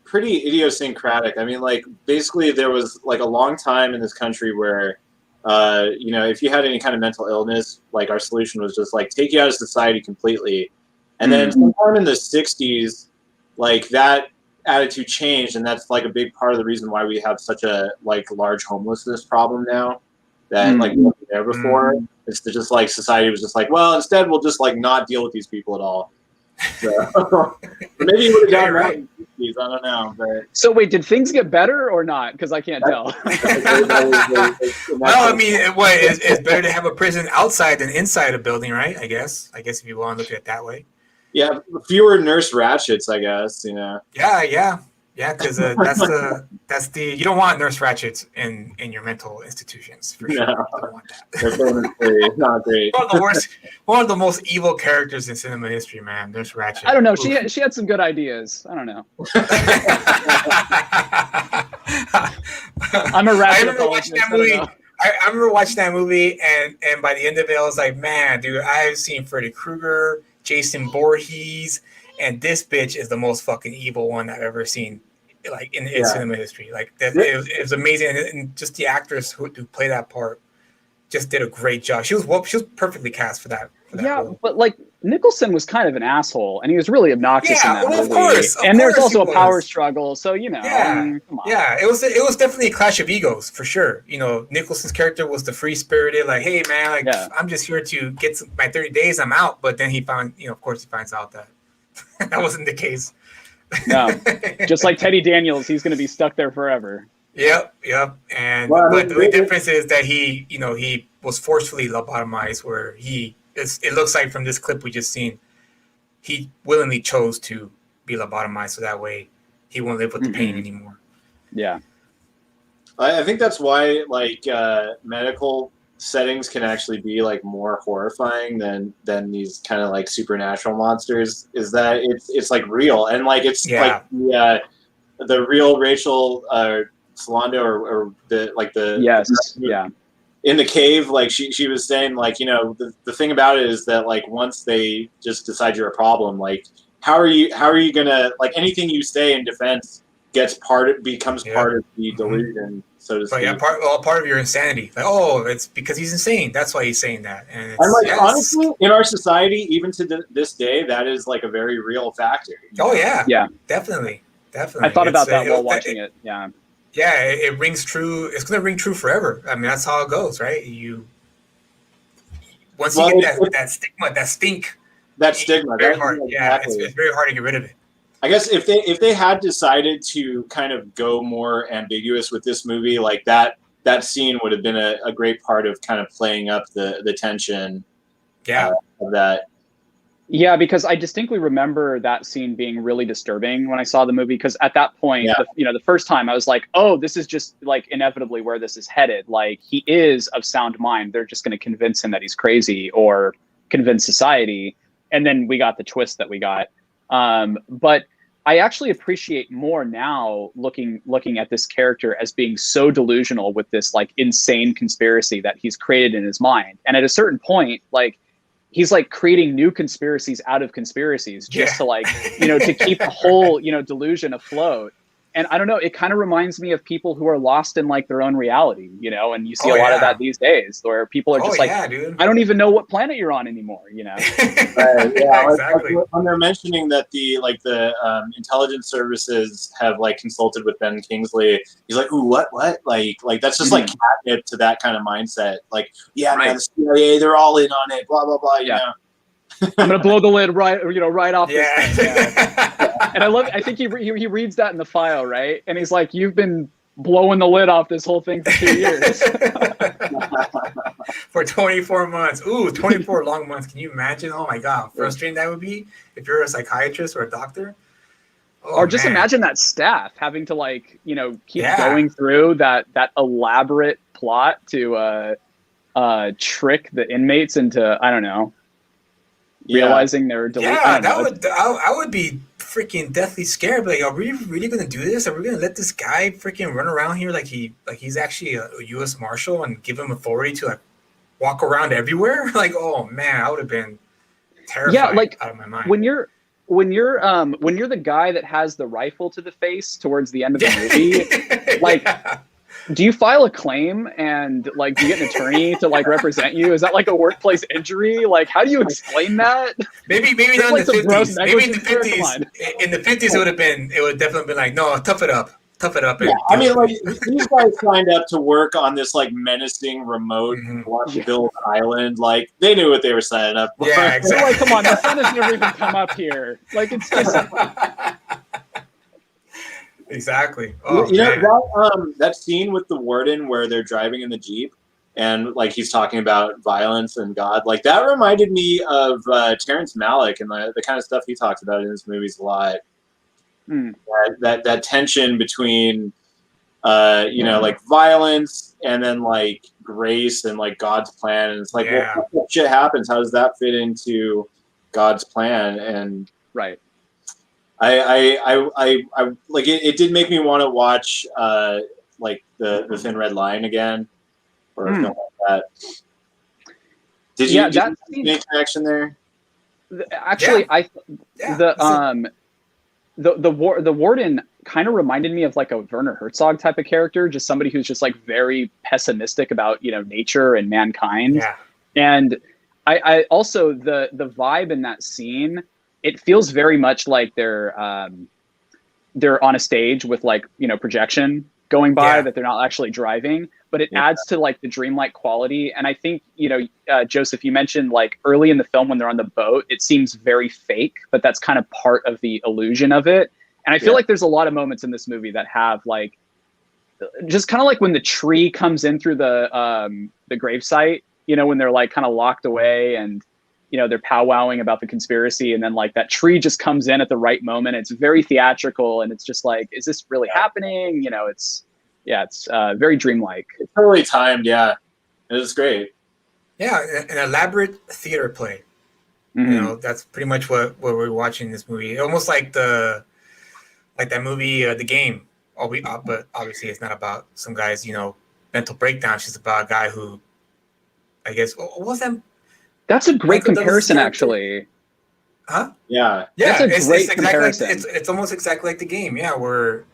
pretty idiosyncratic. I mean, like basically there was like a long time in this country where, if you had any kind of mental illness, like our solution was just like take you out of society completely. And then sometime in the 60s, like that attitude changed, and that's like a big part of the reason why we have such a like large homelessness problem now that like wasn't there before. It's just like society was just like, well, instead we'll just like not deal with these people at all. So maybe you would have gotten Right. right in the 60s, I don't know, but So wait, did things get better or not? Because I can't tell. Well, I mean, it's better to have a prison outside than inside a building, right? I guess if you want to look at it that way. yeah, fewer Nurse Ratchets, I guess. Yeah, because that's the you don't want Nurse Ratchets in your mental institutions for sure. No. You don't want that. They're famously not great. One of the most evil characters in cinema history, man. Nurse Ratchet. I don't know. Oof. She had some good ideas. I don't know. I'm a I ratchet remember watching apologist. that movie. I remember watching that movie, and by the end of it, I was like, man, dude, I've seen Freddy Krueger, Jason Voorhees, and this bitch is the most fucking evil one I've ever seen, like in cinema history. Like it was amazing, and just the actress who played that part just did a great job. She was perfectly cast for that. Yeah, role. but like Nicholson was kind of an asshole, and he was really obnoxious in that movie. Of course, and there's also he a power was. struggle, so Yeah, I mean, come on. yeah, it was definitely a clash of egos for sure. Nicholson's character was the free spirited, like, hey man, like I'm just here to get my 30 days, I'm out. But then he found, of course, he finds out that that wasn't the case. No, just like Teddy Daniels, he's going to be stuck there forever. Yep. And but the only difference is that he was forcefully lobotomized, where it looks like from this clip we just seen, he willingly chose to be lobotomized, so that way he won't live with the pain anymore. Yeah. I think that's why like medical settings can actually be like more horrifying than these kind of like supernatural monsters. Is that it's like real, and like it's like the real Rachel Solando or the yes, yeah. In the cave, like she was saying, like, you know, the thing about it is that like once they just decide you're a problem, like how are you gonna, like, anything you say in defense becomes part of the delusion, so to speak. Yeah, part of your insanity. Like, oh, it's because he's insane. That's why he's saying that. And it's, like, honestly, in our society, even to this day, that is like a very real factor. Oh yeah, yeah, definitely. I thought about that while watching it. Yeah. Yeah, it rings true. It's gonna ring true forever. I mean, that's how it goes, right? Once you get that stigma, that stink. That stigma, very hard. Yeah, it's very hard to get rid of it. I guess if they had decided to kind of go more ambiguous with this movie, like that scene would have been a great part of kind of playing up the tension. Yeah. Of that. Yeah, because I distinctly remember that scene being really disturbing when I saw the movie. Because at that point, the first time I was like, "Oh, this is just like inevitably where this is headed. Like he is of sound mind. They're just going to convince him that he's crazy or convince society." And then we got the twist that we got. But I actually appreciate more now looking at this character as being so delusional with this like insane conspiracy that he's created in his mind. And at a certain point, like, he's like creating new conspiracies out of conspiracies just to like, you know, to keep the whole, you know, delusion afloat. And I don't know, it kind of reminds me of people who are lost in like their own reality, you know, and you see a lot of that these days where people are just dude. I don't even know what planet you're on anymore, you know? Yeah, exactly. When they're mentioning that the intelligence services have like consulted with Ben Kingsley, he's like, ooh, what? Like that's just like catnip to that kind of mindset. Like, man, the CIA, they're all in on it, blah, blah, blah, you know? I'm gonna blow the lid right off this thing. Yeah. And I think he reads that in the file, right? And he's like, "You've been blowing the lid off this whole thing for 2 years." For 24 months. Ooh, 24 long months. Can you imagine? Oh my God, how frustrating that would be if you're a psychiatrist or a doctor. Or just imagine that staff having to like, you know, keep going through that elaborate plot to trick the inmates into, I don't know, realizing they're deleting. I would be freaking deathly scared. Like, are we really gonna do this? Are we gonna let this guy freaking run around here like he's actually a U.S. Marshal and give him authority to like walk around everywhere? Like, oh man, I would have been terrified out of my mind. When you're the guy that has the rifle to the face towards the end of the movie, like. Do you file a claim and like do you get an attorney to like represent you? Is that like a workplace injury? Like, how do you explain that? Maybe not in the 50s. Maybe in the 50s. In the 50s, it would definitely be like, no, tough it up. Yeah, I mean, like these guys signed up to work on this like menacing remote built island. Like they knew what they were signing up for. Yeah, exactly. Like, come on, the sun has never even come up here. Like it's just. Exactly. Oh, you know that scene with the warden where they're driving in the Jeep and like he's talking about violence and God, like that reminded me of Terrence Malick and the kind of stuff he talks about in his movies a lot. That tension between like violence and then like grace and like God's plan, and it's like what shit happens? How does that fit into God's plan? And I like it did make me want to watch like the Thin Red Line again or something like that. Did you make connection there? Actually, the warden kind of reminded me of like a Werner Herzog type of character, just somebody who's just like very pessimistic about, you know, nature and mankind. Yeah. And I also the vibe in that scene, it feels very much like they're on a stage with like, you know, projection going by that they're not actually driving, but it adds to like the dreamlike quality. And I think, you know, Joseph, you mentioned like early in the film when they're on the boat, it seems very fake, but that's kind of part of the illusion of it. And I feel like there's a lot of moments in this movie that have like, just kind of like when the tree comes in through the gravesite, you know, when they're like kind of locked away and, they're powwowing about the conspiracy, and then like that tree just comes in at the right moment. It's very theatrical, and it's just like, is this really happening? It's very dreamlike. It's totally timed. Yeah, it was great. Yeah, an elaborate theater play. Mhm. That's pretty much what we're watching in this movie. Almost like that movie, The Game. But obviously it's not about some guy's mental breakdown. It's just about a guy who, I guess, what was that? That's a great Michael Douglas' comparison, character? actually. Huh? Yeah. Yeah, That's a it's great exactly comparison. it's almost exactly like The Game. Yeah, where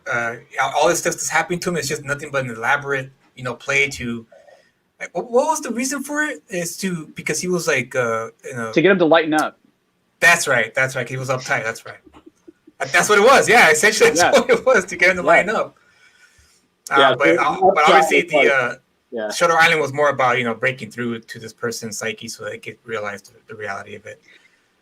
all this stuff that's happening to him is just nothing but an elaborate play to. What was the reason for it? Because he was like To get him to lighten up. That's right. He was uptight. That's right. That's what it was. Yeah, essentially that's what it was, to get him to line up. But obviously the Shutter Island was more about breaking through to this person's psyche so they could realize the reality of it.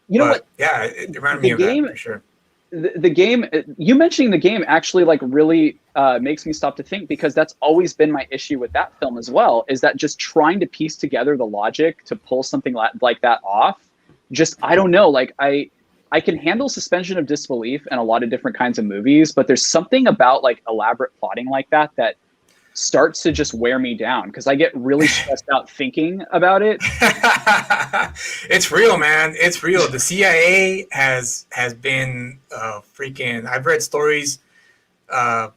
Know what? Yeah, it reminded me of that for sure. The game, you mentioning The Game actually like really makes me stop to think, because that's always been my issue with that film as well, is that just trying to piece together the logic to pull something like that off. Just, I don't know, like I can handle suspension of disbelief in a lot of different kinds of movies, but there's something about like elaborate plotting like that starts to just wear me down, because I get really stressed out thinking about it. It's real, man. It's real. The CIA has been freaking. I've read stories by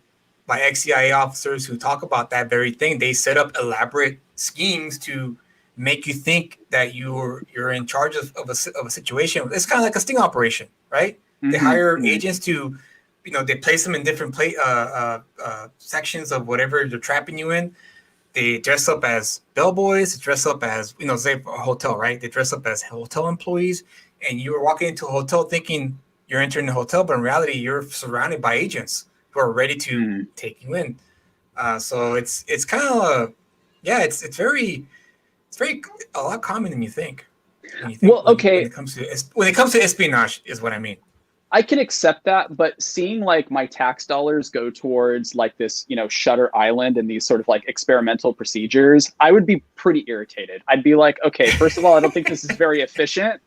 ex-CIA officers who talk about that very thing. They set up elaborate schemes to make you think that you're in charge of a situation. It's kind of like a sting operation, right? Mm-hmm. They hire agents to. They place them in different sections of whatever they're trapping you in. They dress up as bellboys. They dress up as, say a hotel, right? They dress up as hotel employees. And you are walking into a hotel thinking you're entering the hotel, but in reality, you're surrounded by agents who are ready to take you in. So it's kind of, it's very a lot common than you think. Okay. When it comes to espionage is what I mean. I can accept that, but seeing like my tax dollars go towards like this, Shutter Island and these sort of like experimental procedures, I would be pretty irritated. I'd be like, okay, first of all, I don't think this is very efficient.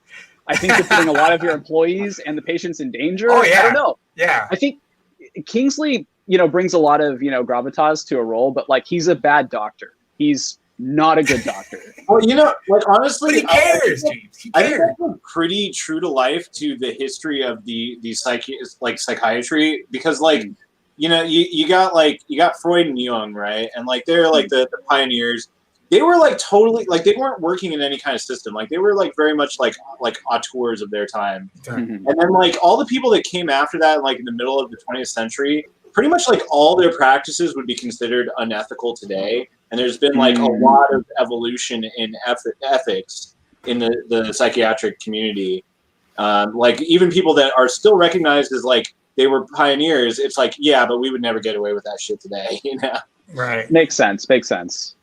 I think you're putting a lot of your employees and the patients in danger. Oh, yeah. I don't know. Yeah. I think Kingsley, brings a lot of, gravitas to a role, but like he's a bad doctor. He's not a good doctor. Well, honestly, but he cares, James. He cares. I think that's pretty true to life to the history of the psychiatry, because you got Freud and Jung, right? And like they're like the pioneers. They were like totally like they weren't working in any kind of system. Like they were like very much like auteurs of their time. Mm-hmm. And then like all the people that came after that, like in the middle of the 20th century, pretty much like all their practices would be considered unethical today. And there's been like a lot of evolution in ethics in the psychiatric community. Like even people that are still recognized as like they were pioneers, it's like, yeah, but we would never get away with that shit today, Right. Makes sense.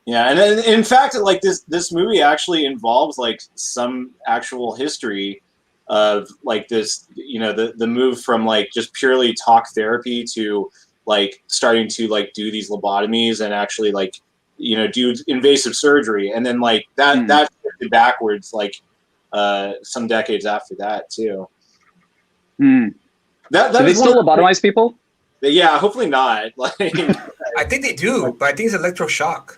Yeah, and then, in fact, like this movie actually involves like some actual history of like this, the move from like just purely talk therapy to like starting to like do these lobotomies and actually like do invasive surgery, and then like that shifted backwards like some decades after that too. Do they still lobotomize people? Yeah, hopefully not. Like I think they do, but I think it's electroshock.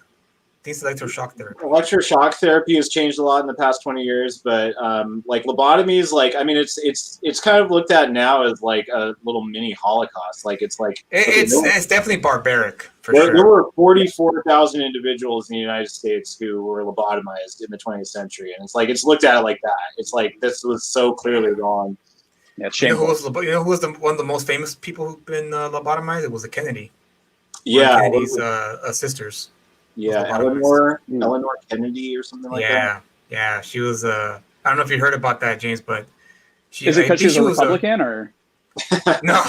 Electroshock therapy. Electroshock therapy has changed a lot in the past 20 years, but like lobotomies, like I mean, it's kind of looked at now as like a little mini Holocaust. Like it's like it's definitely barbaric for sure. There were 44,000 individuals in the United States who were lobotomized in the 20th century, and it's like it's looked at like that. It's like this was so clearly wrong. Yeah, who was one of the most famous people who've been lobotomized? It was the Kennedy. Yeah, Kennedy's sisters. Yeah, Eleanor Kennedy or something like that. Yeah, she was. I don't know if you heard about that, James, but is it because she was a Republican or? No,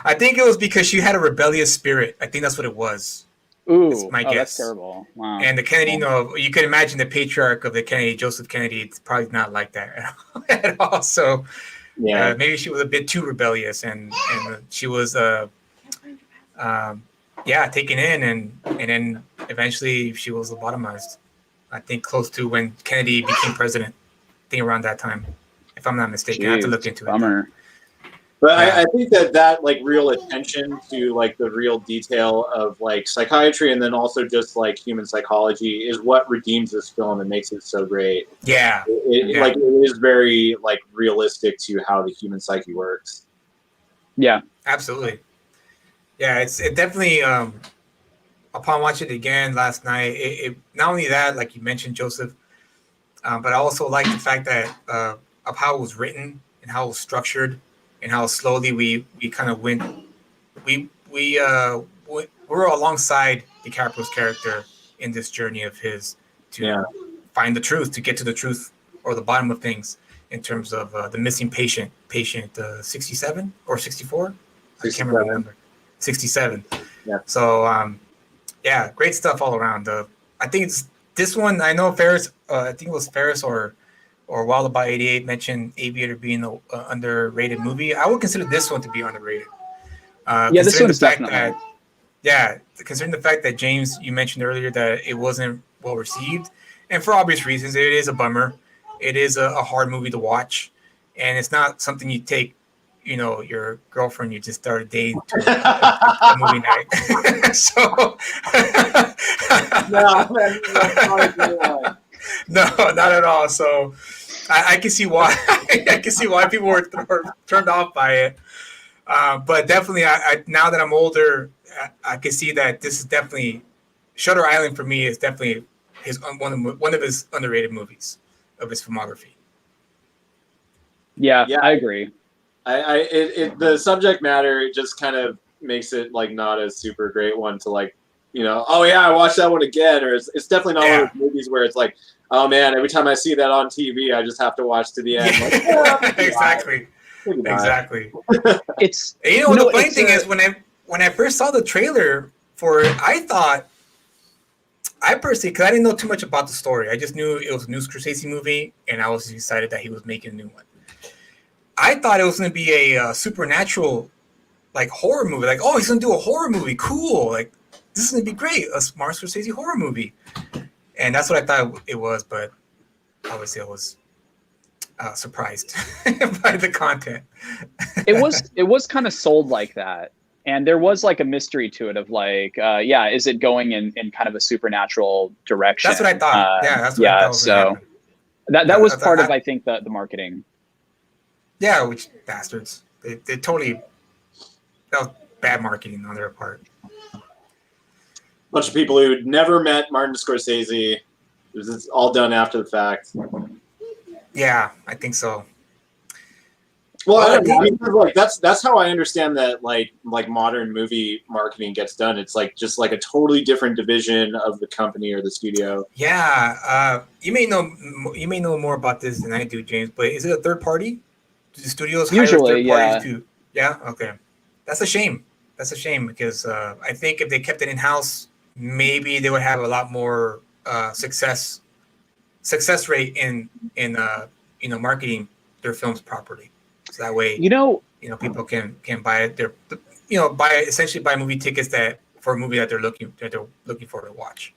I think it was because she had a rebellious spirit. I think that's what it was. Ooh, it's my guess. That's terrible. Wow. And the Kennedy, you can imagine the patriarch of the Kennedy, Joseph Kennedy. It's probably not like that at all. So, maybe she was a bit too rebellious, and she was taken in, and then eventually she was lobotomized. I think close to when Kennedy became president. think around that time, if I'm not mistaken. I have to look into it. Bummer. But Yeah. I think that like real attention to like the real detail of like psychiatry and then also just like human psychology is what redeems this film and makes it so great. Yeah. Like it is very like realistic to how the human psyche works. Yeah. Absolutely. Yeah, it definitely. Upon watching it again last night, it not only that, like you mentioned, Joseph, but I also like the fact that of how it was written and how it was structured and how slowly we kind of went. We're alongside DiCaprio's character in this journey of his to find the truth, to get to the truth or the bottom of things in terms of the missing patient 67 or 64. 67. I can't remember. 67. Yeah. So yeah, great stuff all around. I think it's this one. I know Ferris. I think it was Ferris or Wild About 88 mentioned Aviator being an underrated movie. I would consider this one to be underrated. Yeah, this one's definitely. Considering the fact that James, you mentioned earlier that it wasn't well received, and for obvious reasons, it is a bummer. It is a hard movie to watch, and it's not something you take, your girlfriend you just started dating to a movie night. So no, not at all. So I can see why. I can see why people were turned off by it. But definitely, I now that I'm older, I can see that this is definitely Shutter Island for me is definitely one of his underrated movies of his filmography. Yeah, I agree. The subject matter just kind of makes it like not a super great one to like, oh yeah, I watched that one again, or it's definitely not one of those movies where it's like, oh man, every time I see that on TV, I just have to watch to the end. Yeah. Like, Exactly. It's the funny thing is when I first saw the trailer for it, I personally, because I didn't know too much about the story, I just knew it was a new Scorsese movie, and I was excited that he was making a new one. I thought it was going to be a supernatural, like horror movie. Like, oh, he's going to do a horror movie. Cool. Like, this is going to be great. A Martin Scorsese horror movie. And that's what I thought it was, but obviously I was surprised by the content. It was kind of sold like that. And there was like a mystery to it of like, is it going in kind of a supernatural direction? That's what I thought. That's what I thought was gonna happen. That was part of, I think, the marketing. Yeah, which bastards. They totally, that was bad marketing on their part. Bunch of people who'd never met Martin Scorsese. It was all done after the fact. Yeah, I think so. Well, I mean, like that's how I understand that like modern movie marketing gets done. It's like just like a totally different division of the company or the studio. Yeah, you may know more about this than I do, James. But is it a third party? Do the studios usually hire third parties to? Yeah, okay. That's a shame. That's a shame because I think if they kept it in house, maybe they would have a lot more success rate in marketing their films properly. So that way, people can buy it. Essentially buy movie tickets for a movie that they're looking for to watch.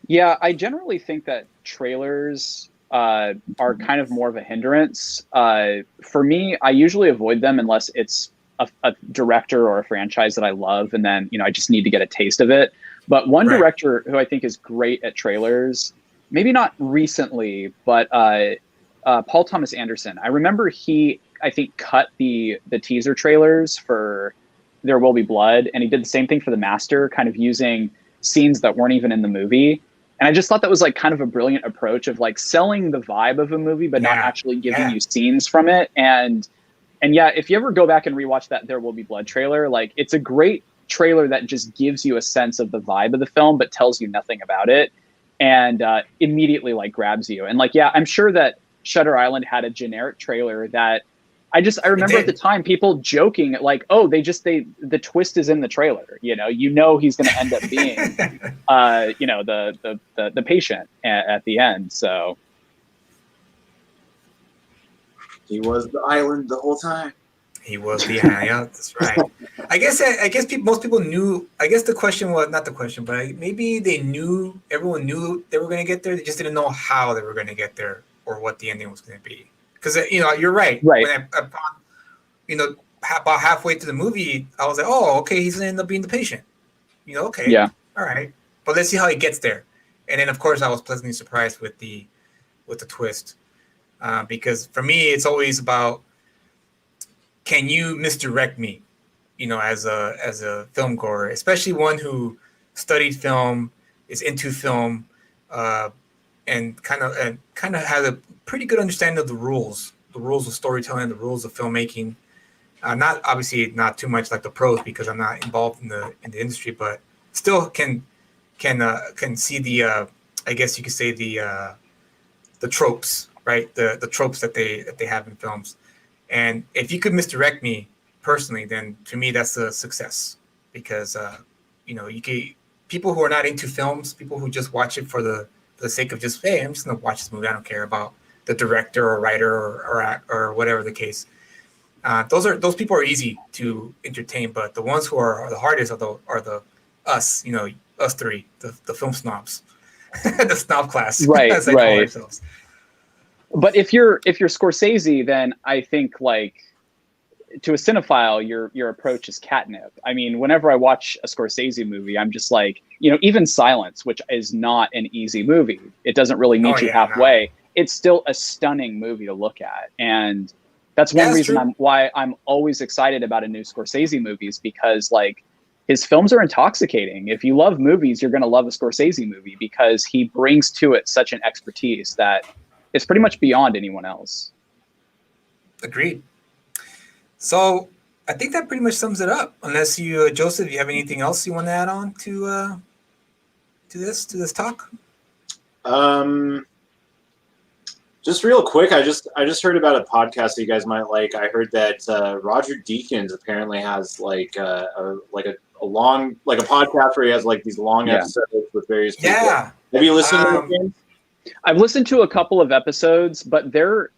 Yeah, I generally think that trailers are kind of more of a hindrance. For me, I usually avoid them unless it's a director or a franchise that I love, and then I just need to get a taste of it. But one director who I think is great at trailers, maybe not recently, but Paul Thomas Anderson. I remember I think cut the teaser trailers for There Will Be Blood, and he did the same thing for The Master, kind of using scenes that weren't even in the movie. And I just thought that was like kind of a brilliant approach of like selling the vibe of a movie, but not actually giving you scenes from it. And yeah, if you ever go back and rewatch that There Will Be Blood trailer, like it's a great trailer that just gives you a sense of the vibe of the film, but tells you nothing about it, and immediately like grabs you. And like, yeah, I'm sure that Shutter Island had a generic trailer that I remember at the time people joking like, oh, the twist is in the trailer. He's going to end up being, the patient at the end. So he was the island the whole time. He was the island. Yeah, that's right. I guess most people knew. I guess the question was not the question, but maybe everyone knew they were going to get there. They just didn't know how they were going to get there or what the ending was going to be. Because you're right. Right. About halfway through the movie, I was like, oh, okay, he's going to end up being the patient. Okay, Yeah. all right, but let's see how he gets there. And then, of course, I was pleasantly surprised with the twist, because for me, it's always about, can you misdirect me, as a film goer, especially one who studied film, is into film, and kind of has a pretty good understanding of the rules of storytelling, the rules of filmmaking. Not obviously not too much like the pros, because I'm not involved in the industry, but still can see the I guess you could say the tropes, right? The tropes that they have in films. And if you could misdirect me personally, then to me that's a success, because you could, people who are not into films, people who just watch it for the sake of just, hey, I'm just gonna watch this movie, I don't care about the director or writer or whatever the case. Those people are easy to entertain, but the ones who are the hardest are the us, us three, the film snobs, the snob class, Right, as I call right. ourselves. But if you're Scorsese, then I think, like, to a cinephile, your approach is catnip. I mean, whenever I watch a Scorsese movie, I'm just like, even Silence, which is not an easy movie, it doesn't really meet you halfway. No. It's still a stunning movie to look at, and that's one reason why I'm always excited about a new Scorsese movie, is because, like, his films are intoxicating. If you love movies, you're going to love a Scorsese movie, because he brings to it such an expertise that it's pretty much beyond anyone else. Agreed. So I think that pretty much sums it up. Unless you, Joseph, you have anything else you want to add on to this talk? Just real quick, I just heard about a podcast that you guys might like. I heard that Roger Deakins apparently has like a long, like a podcast where he has like these long episodes with various people. Yeah. Have you listened to them? I've listened to a couple of episodes, but they're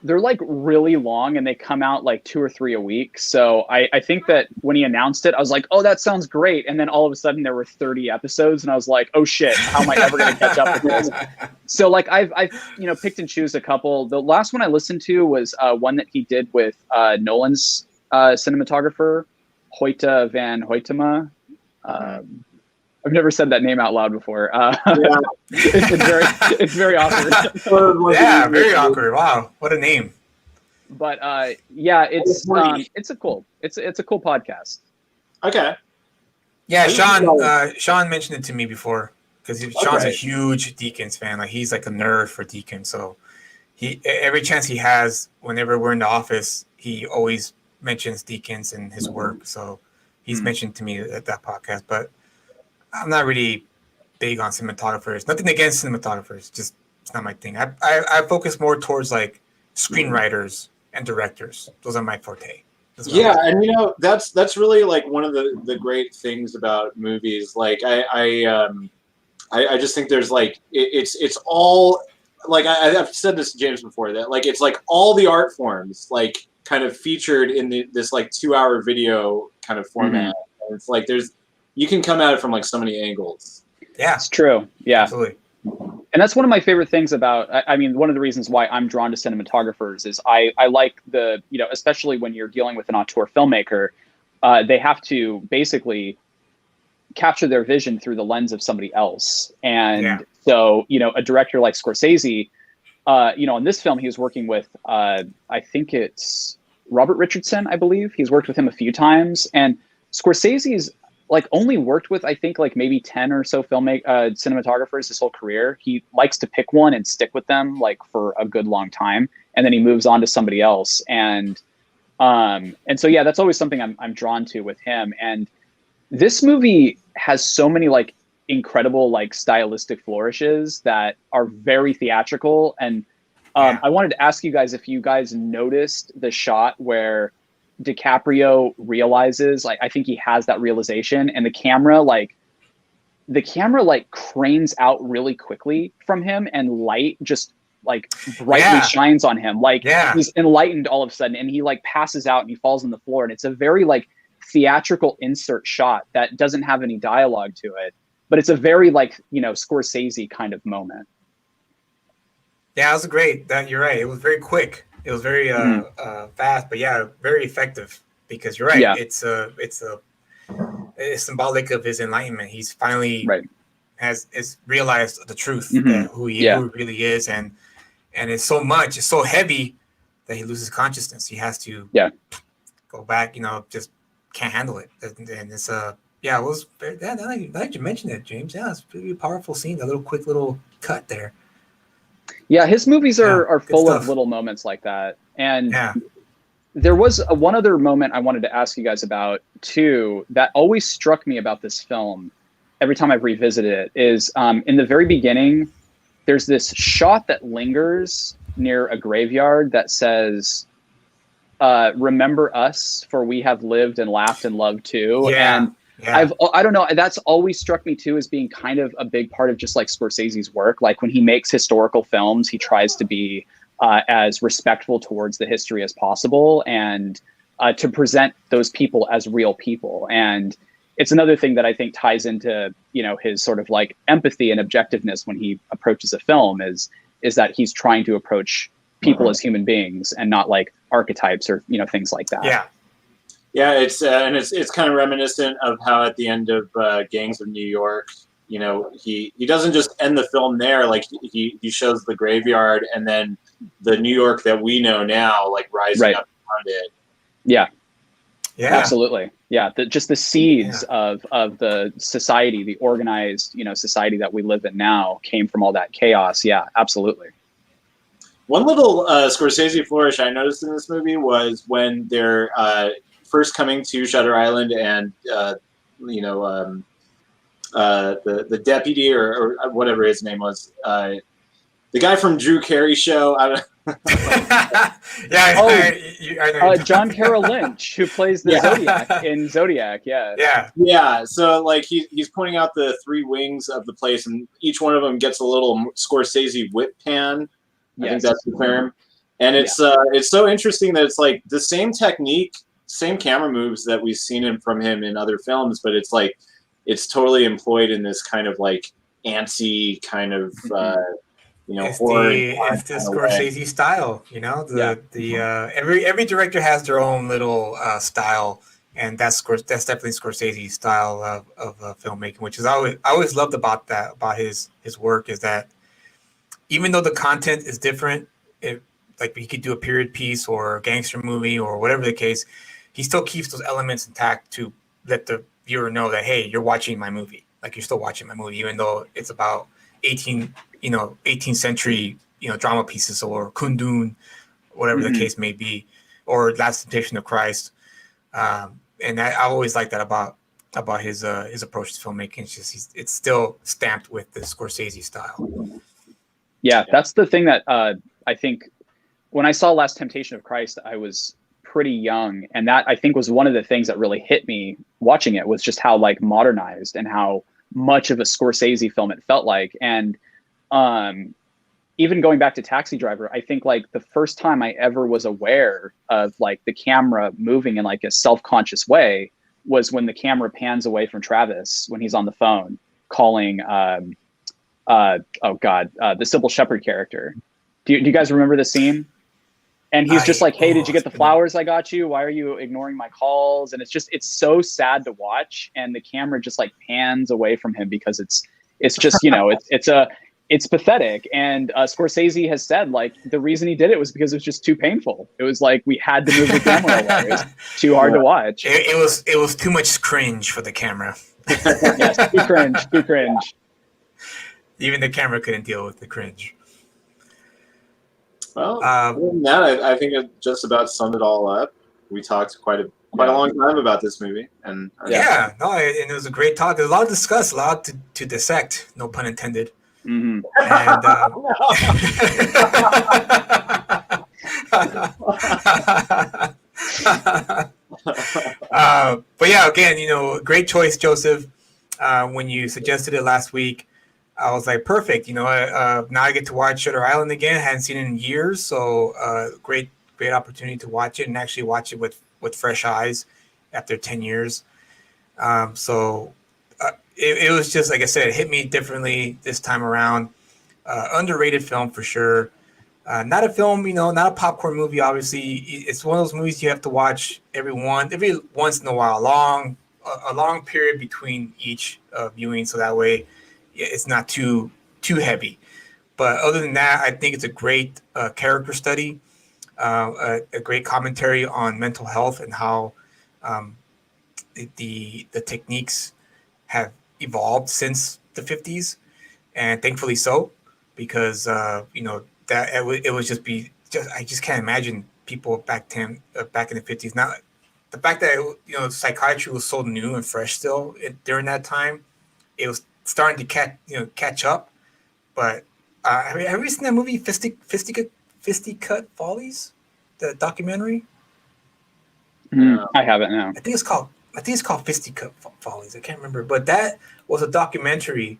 like really long, and they come out like 2 or 3 a week. So I think that when he announced it, I was like, oh, that sounds great. And then all of a sudden there were 30 episodes, and I was like, oh shit, how am I ever going to catch up with this? So like I've picked and choose a couple. The last one I listened to was one that he did with Nolan's cinematographer, Hoyte van Hoytema. I've never said that name out loud before. It's very awkward. Yeah, very awkward. Wow, what a name. But it's a cool podcast. Okay. Yeah, Sean mentioned it to me before, because Sean's a huge Deakins fan. Like, he's like a nerd for Deakins. So he, every chance he has, whenever we're in the office, he always mentions Deakins and his work. So he's mentioned to me at that podcast, but I'm not really big on cinematographers. Nothing against cinematographers, just it's not my thing. I focus more towards like screenwriters and directors. Those are my forte. Yeah, and that's really like one of the great things about movies. Like I just think there's like it's all like I've said this to James before, that like it's like all the art forms like kind of featured in this like 2-hour video kind of format. And it's like you can come at it from like so many angles. Yeah, it's true. Yeah, absolutely. And that's one of my favorite things about, I mean, one of the reasons why I'm drawn to cinematographers is I like especially when you're dealing with an auteur filmmaker, they have to basically capture their vision through the lens of somebody else. And so, a director like Scorsese, in this film, he was working with, I think it's Robert Richardson, I believe. He's worked with him a few times. And Scorsese's like only worked with, I think, like maybe 10 or so cinematographers his whole career. He likes to pick one and stick with them like for a good long time, and then he moves on to somebody else. And so yeah, that's always something I'm drawn to with him. And this movie has so many like incredible like stylistic flourishes that are very theatrical. And I wanted to ask you guys if you guys noticed the shot where DiCaprio realizes, like, I think he has that realization, and the camera cranes out really quickly from him, and light just like brightly shines on him, like he's enlightened all of a sudden, and he like passes out and he falls on the floor. And it's a very like theatrical insert shot that doesn't have any dialogue to it, but it's a very like Scorsese kind of moment. Yeah, it was great. That you're right. It was very quick. It was very fast, but yeah, very effective. Because you're right. Yeah, It's symbolic of his enlightenment. He's finally right. has realized the truth Hmm. that who he Yeah, really is, and it's so heavy that he loses consciousness. He has to yeah. go back. Just can't handle it, and it's yeah, it was very, yeah. Now that you mentioned it, James. Yeah, it's a pretty powerful scene. A little quick little cut there. Yeah, his movies Yeah, are good full of stuff. little moments like that. And Yeah. there was one other moment I wanted to ask you guys about too that always struck me about this film every time I've revisited it is in the very beginning, there's this shot that lingers near a graveyard that says, remember us, for we have lived and laughed and loved too. Yeah. And Yeah. I don't know, that's always struck me too as being kind of a big part of just like Scorsese's work. Like when he makes historical films, he tries to be as respectful towards the history as possible and to present those people as real people. And it's another thing that I think ties into, his sort of like empathy and objectiveness when he approaches a film is that he's trying to approach people as human beings and not like archetypes or, things like that. Yeah. Yeah, it's kind of reminiscent of how at the end of Gangs of New York, he doesn't just end the film there. Like he shows the graveyard and then the New York that we know now, like rising up around it. Yeah. Yeah. Absolutely. Yeah. Just the seeds of the society, the organized, society that we live in now came from all that chaos. Yeah, absolutely. One little Scorsese flourish I noticed in this movie was when they're first coming to Shutter Island and the deputy or whatever his name was, the guy from Drew Carey show. I don't John Carroll Lynch, who plays the Zodiac in Zodiac. Yeah. So like he's pointing out the three wings of the place, and each one of them gets a little Scorsese whip pan. I think that's the term. And it's so interesting that it's like the same technique, same camera moves that we've seen from him in other films, but it's like it's totally employed in this kind of like antsy kind of it's horror. It's the Scorsese style, every director has their own little style, and that's definitely Scorsese's style of filmmaking, which is I always loved about his work is that even though the content is different, like he could do a period piece or a gangster movie or whatever the case, he still keeps those elements intact to let the viewer know that, hey, you're watching my movie. Like you're still watching my movie, even though it's about 18th century, drama pieces or Kundun, whatever the case may be, or Last Temptation of Christ. And I always like that about his approach to filmmaking. It's just it's still stamped with the Scorsese style. Yeah, that's the thing that I think when I saw Last Temptation of Christ, I was pretty young, and that I think was one of the things that really hit me watching it was just how like modernized and how much of a Scorsese film it felt like. And even going back to Taxi Driver, I think like the first time I ever was aware of like the camera moving in like a self-conscious way was when the camera pans away from Travis when he's on the phone calling the Sybil Shepherd character. Do you guys remember the scene? And he's just like, hey, did you get the flowers I got you? Why are you ignoring my calls? And it's so sad to watch. And the camera just like pans away from him because it's just, it's pathetic. And Scorsese has said like the reason he did it was because it was just too painful. It was like we had to move the camera away. It was too hard to watch. It was too much cringe for the camera. Yes, too cringe. Even the camera couldn't deal with the cringe. Well, other than that, I think it just about summed it all up. We talked quite a long time about this movie, and and it was a great talk. There's a lot to discuss, a lot to dissect. No pun intended. Mm-hmm. But yeah, again, great choice, Joseph. When you suggested it last week, I was like, perfect. Now I get to watch Shutter Island again. I hadn't seen it in years, so great opportunity to watch it and actually watch it with fresh eyes after 10 years. It was just like I said, it hit me differently this time around. Underrated film for sure. Not a film, not a popcorn movie. Obviously, it's one of those movies you have to watch every once in a while, a long period between each viewing, so that way it's not too heavy. But other than that, I think it's a great character study, a great commentary on mental health and how um, the techniques have evolved since the 50s, and thankfully so, because that it was just I just can't imagine people back in the 50s. Now, the fact that psychiatry was so new and fresh still during that time, it was starting to catch up. But have you seen that movie Fisticut Follies, the documentary? I haven't now. I think it's called Fisticut Follies. I can't remember, but that was a documentary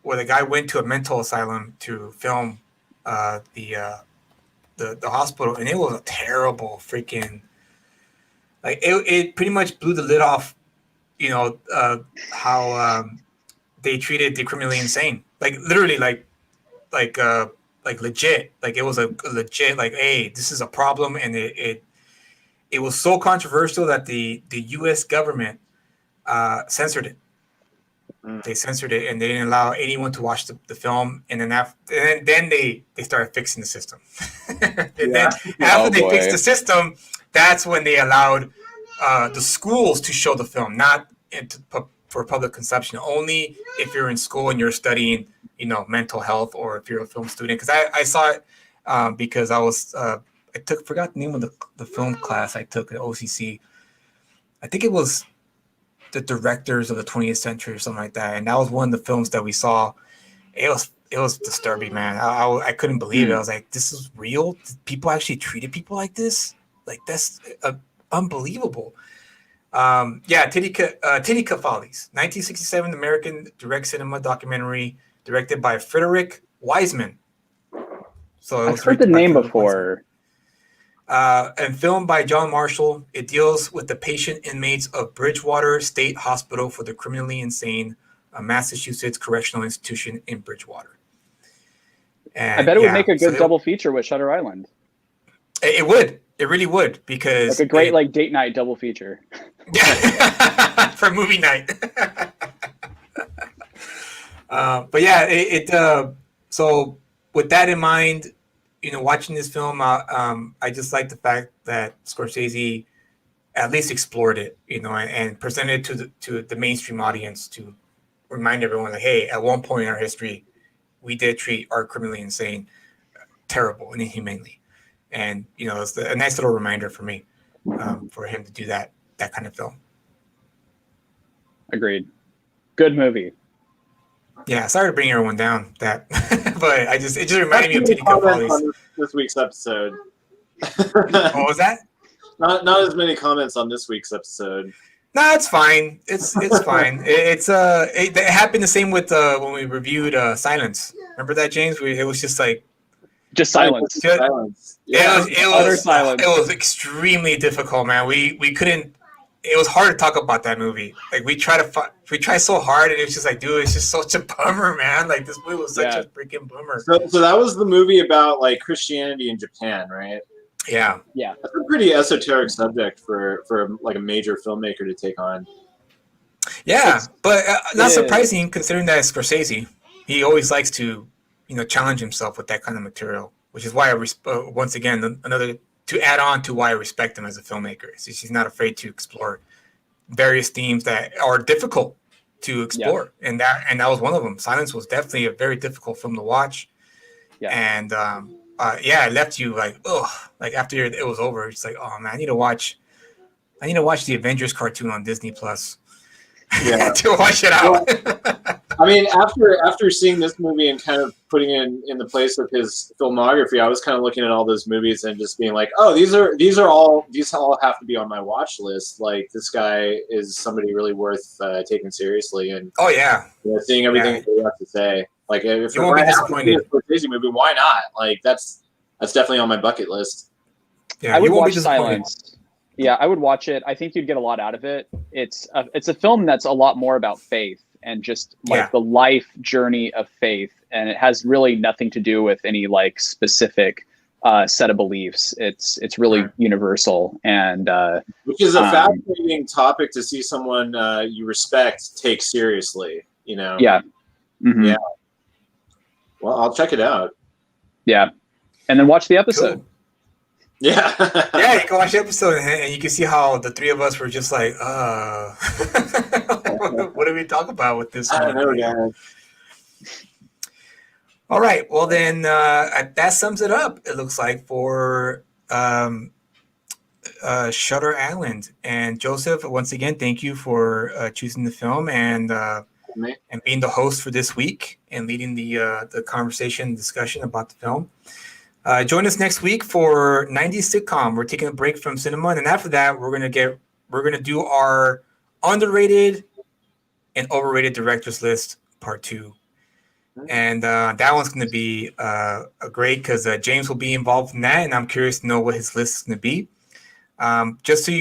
where the guy went to a mental asylum to film the hospital, and it was a terrible freaking, like it pretty much blew the lid off, how they treated the criminally insane, like literally, like legit, like it was a legit, like, hey, this is a problem, and it was so controversial that the U.S. government censored it. They censored it, and they didn't allow anyone to watch the film. And then they started fixing the system. And then after they fixed the system, that's when they allowed the schools to show the film, not for public consumption. Only if you're in school and you're studying, mental health, or if you're a film student. Because I saw it because I was forgot the name of the film class I took at OCC. I think it was the directors of the 20th century or something like that, and that was one of the films that we saw. It was disturbing, man. I couldn't believe it. I was like, this is real? People actually treated people like this? Like, that's unbelievable. Titicut Follies, 1967 American direct cinema documentary directed by Frederick Wiseman. So I've heard the name before. Wiseman. And filmed by John Marshall, it deals with the patient inmates of Bridgewater State Hospital for the Criminally Insane, a Massachusetts correctional institution in Bridgewater. And, I bet it would make a good double feature with Shutter Island. It would. It really would, because like a great date night double feature. For movie night. But yeah, so with that in mind, watching this film, I just like the fact that Scorsese at least explored it, and presented it to the mainstream audience to remind everyone, like, hey, at one point in our history, we did treat our criminally insane terrible and inhumanely, and it's a nice little reminder for me, for him to do that kind of film. Agreed. Good movie. Yeah, sorry to bring everyone down that, but it just reminded me of Titicut Follies. On this week's episode. What was that? Not as many comments on this week's episode. No, it's fine. It's fine. It happened the same with when we reviewed Silence. Remember that, James? It was just like silence. Silence. Yeah. Utter silence. It was extremely difficult, man. We couldn't. It was hard to talk about that movie. Like, we tried so hard, and it was just like, dude, it's just such a bummer, man. Like, this movie was such a freaking bummer. So that was the movie about like Christianity in Japan, right? Yeah. That's a pretty esoteric subject for like a major filmmaker to take on. Yeah, but not surprising, considering that it's Scorsese. He always likes to, challenge himself with that kind of material, which is why once again, another to add on to why I respect him as a filmmaker. He's not afraid to explore various themes that are difficult to explore, and that was one of them. Silence was definitely a very difficult film to watch, and it left you like, ugh, like after it was over, it's like, oh man, I need to watch the Avengers cartoon on Disney Plus. Yeah. To wash it out. I mean, after seeing this movie and kind of putting it in the place of his filmography, I was kind of looking at all those movies and just being like, oh, these all have to be on my watch list. Like, this guy is somebody really worth taking seriously, and seeing everything he has to say. Like, if you won't be disappointed. A Scorsese movie, why not? Like, that's definitely on my bucket list. Yeah, I would watch Silence. Yeah, I would watch it. I think you'd get a lot out of it. It's a film that's a lot more about faith and just like the life journey of faith. And it has really nothing to do with any like specific set of beliefs. It's really universal, and which is a fascinating topic to see someone you respect take seriously. You know. Yeah. Mm-hmm. Yeah. Well, I'll check it out. Yeah, and then watch the episode. Cool. Yeah. Yeah, you can watch the episode and you can see how the three of us were just like, what do we talk about with this I one? don't know, guys. All right. Well, then that sums it up, it looks like, for Shutter Island. And Joseph, once again, thank you for choosing the film and being the host for this week and leading the conversation discussion about the film. Join us next week for 90s sitcom. We're taking a break from cinema, and after that, we're gonna do our underrated and overrated directors list part 2. And that one's going to be great because James will be involved in that, and I'm curious to know what his list is going to be. Just so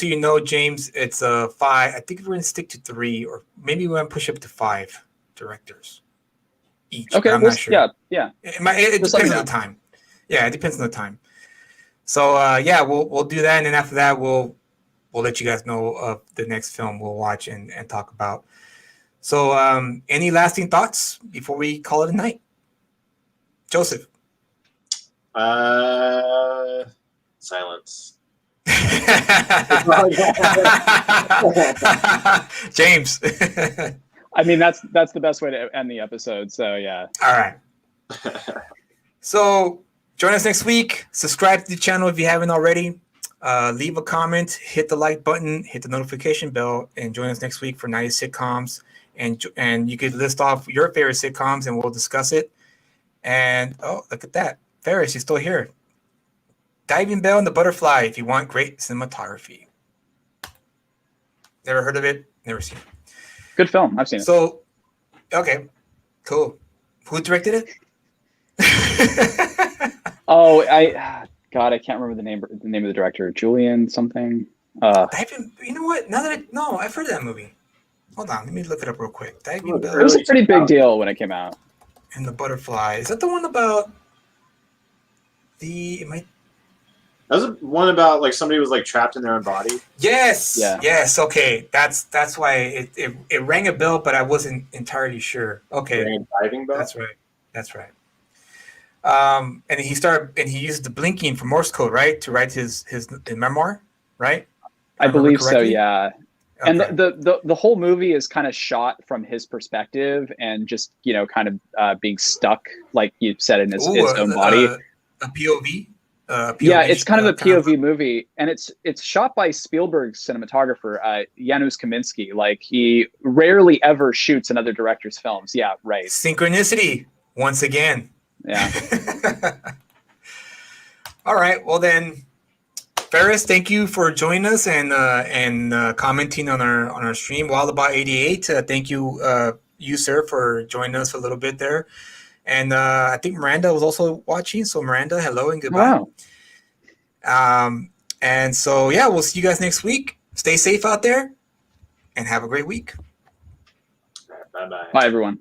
you know, James, it's 5. I think we're going to stick to 3, or maybe we're going to push up to 5 directors each. Okay, I'm not sure. Yeah. It depends on the time. Yeah, it depends on the time. So we'll do that, and then after that, we'll let you guys know of the next film we'll watch and talk about. So, any lasting thoughts before we call it a night? Joseph? Silence. James? I mean, that's the best way to end the episode, so yeah. All right. So, join us next week. Subscribe to the channel if you haven't already. Leave a comment, hit the like button, hit the notification bell, and join us next week for 90 sitcoms. And you could list off your favorite sitcoms, and we'll discuss it. And oh, look at that, Ferris, you're still here. Diving Bell and the Butterfly. If you want great cinematography. Never heard of it. Never seen it. Good film. I've seen it. So, okay, cool. Who directed it? Oh, God, I can't remember the name of the director. Julian something. You know what? I've heard of that movie. Hold on, let me look it up real quick. Diving Bell. It was a pretty big deal when it came out. And the Butterfly. Is that the one about That was one about like somebody was like trapped in their own body. Yes. Yeah. Yes. Okay. That's why it rang a bell, but I wasn't entirely sure. Okay. Diving Bell. That's right. And he used the blinking for Morse code, right, to write his memoir, right? I believe so. correctly? Yeah. Okay. And the whole movie is kind of shot from his perspective and just, kind of being stuck, like you said, in his own body. A POV? Yeah, it's kind of a POV movie. And it's shot by Spielberg's cinematographer, Janusz Kaminski. Like, he rarely ever shoots another director's films. Yeah, right. Synchronicity, once again. Yeah. All right. Well, then, Ferris, thank you for joining us and commenting on our stream. Wallaby 88, thank you, sir, for joining us for a little bit there. And I think Miranda was also watching. So Miranda, hello and goodbye. Wow. And so we'll see you guys next week. Stay safe out there, and have a great week. Bye-bye. Bye, everyone.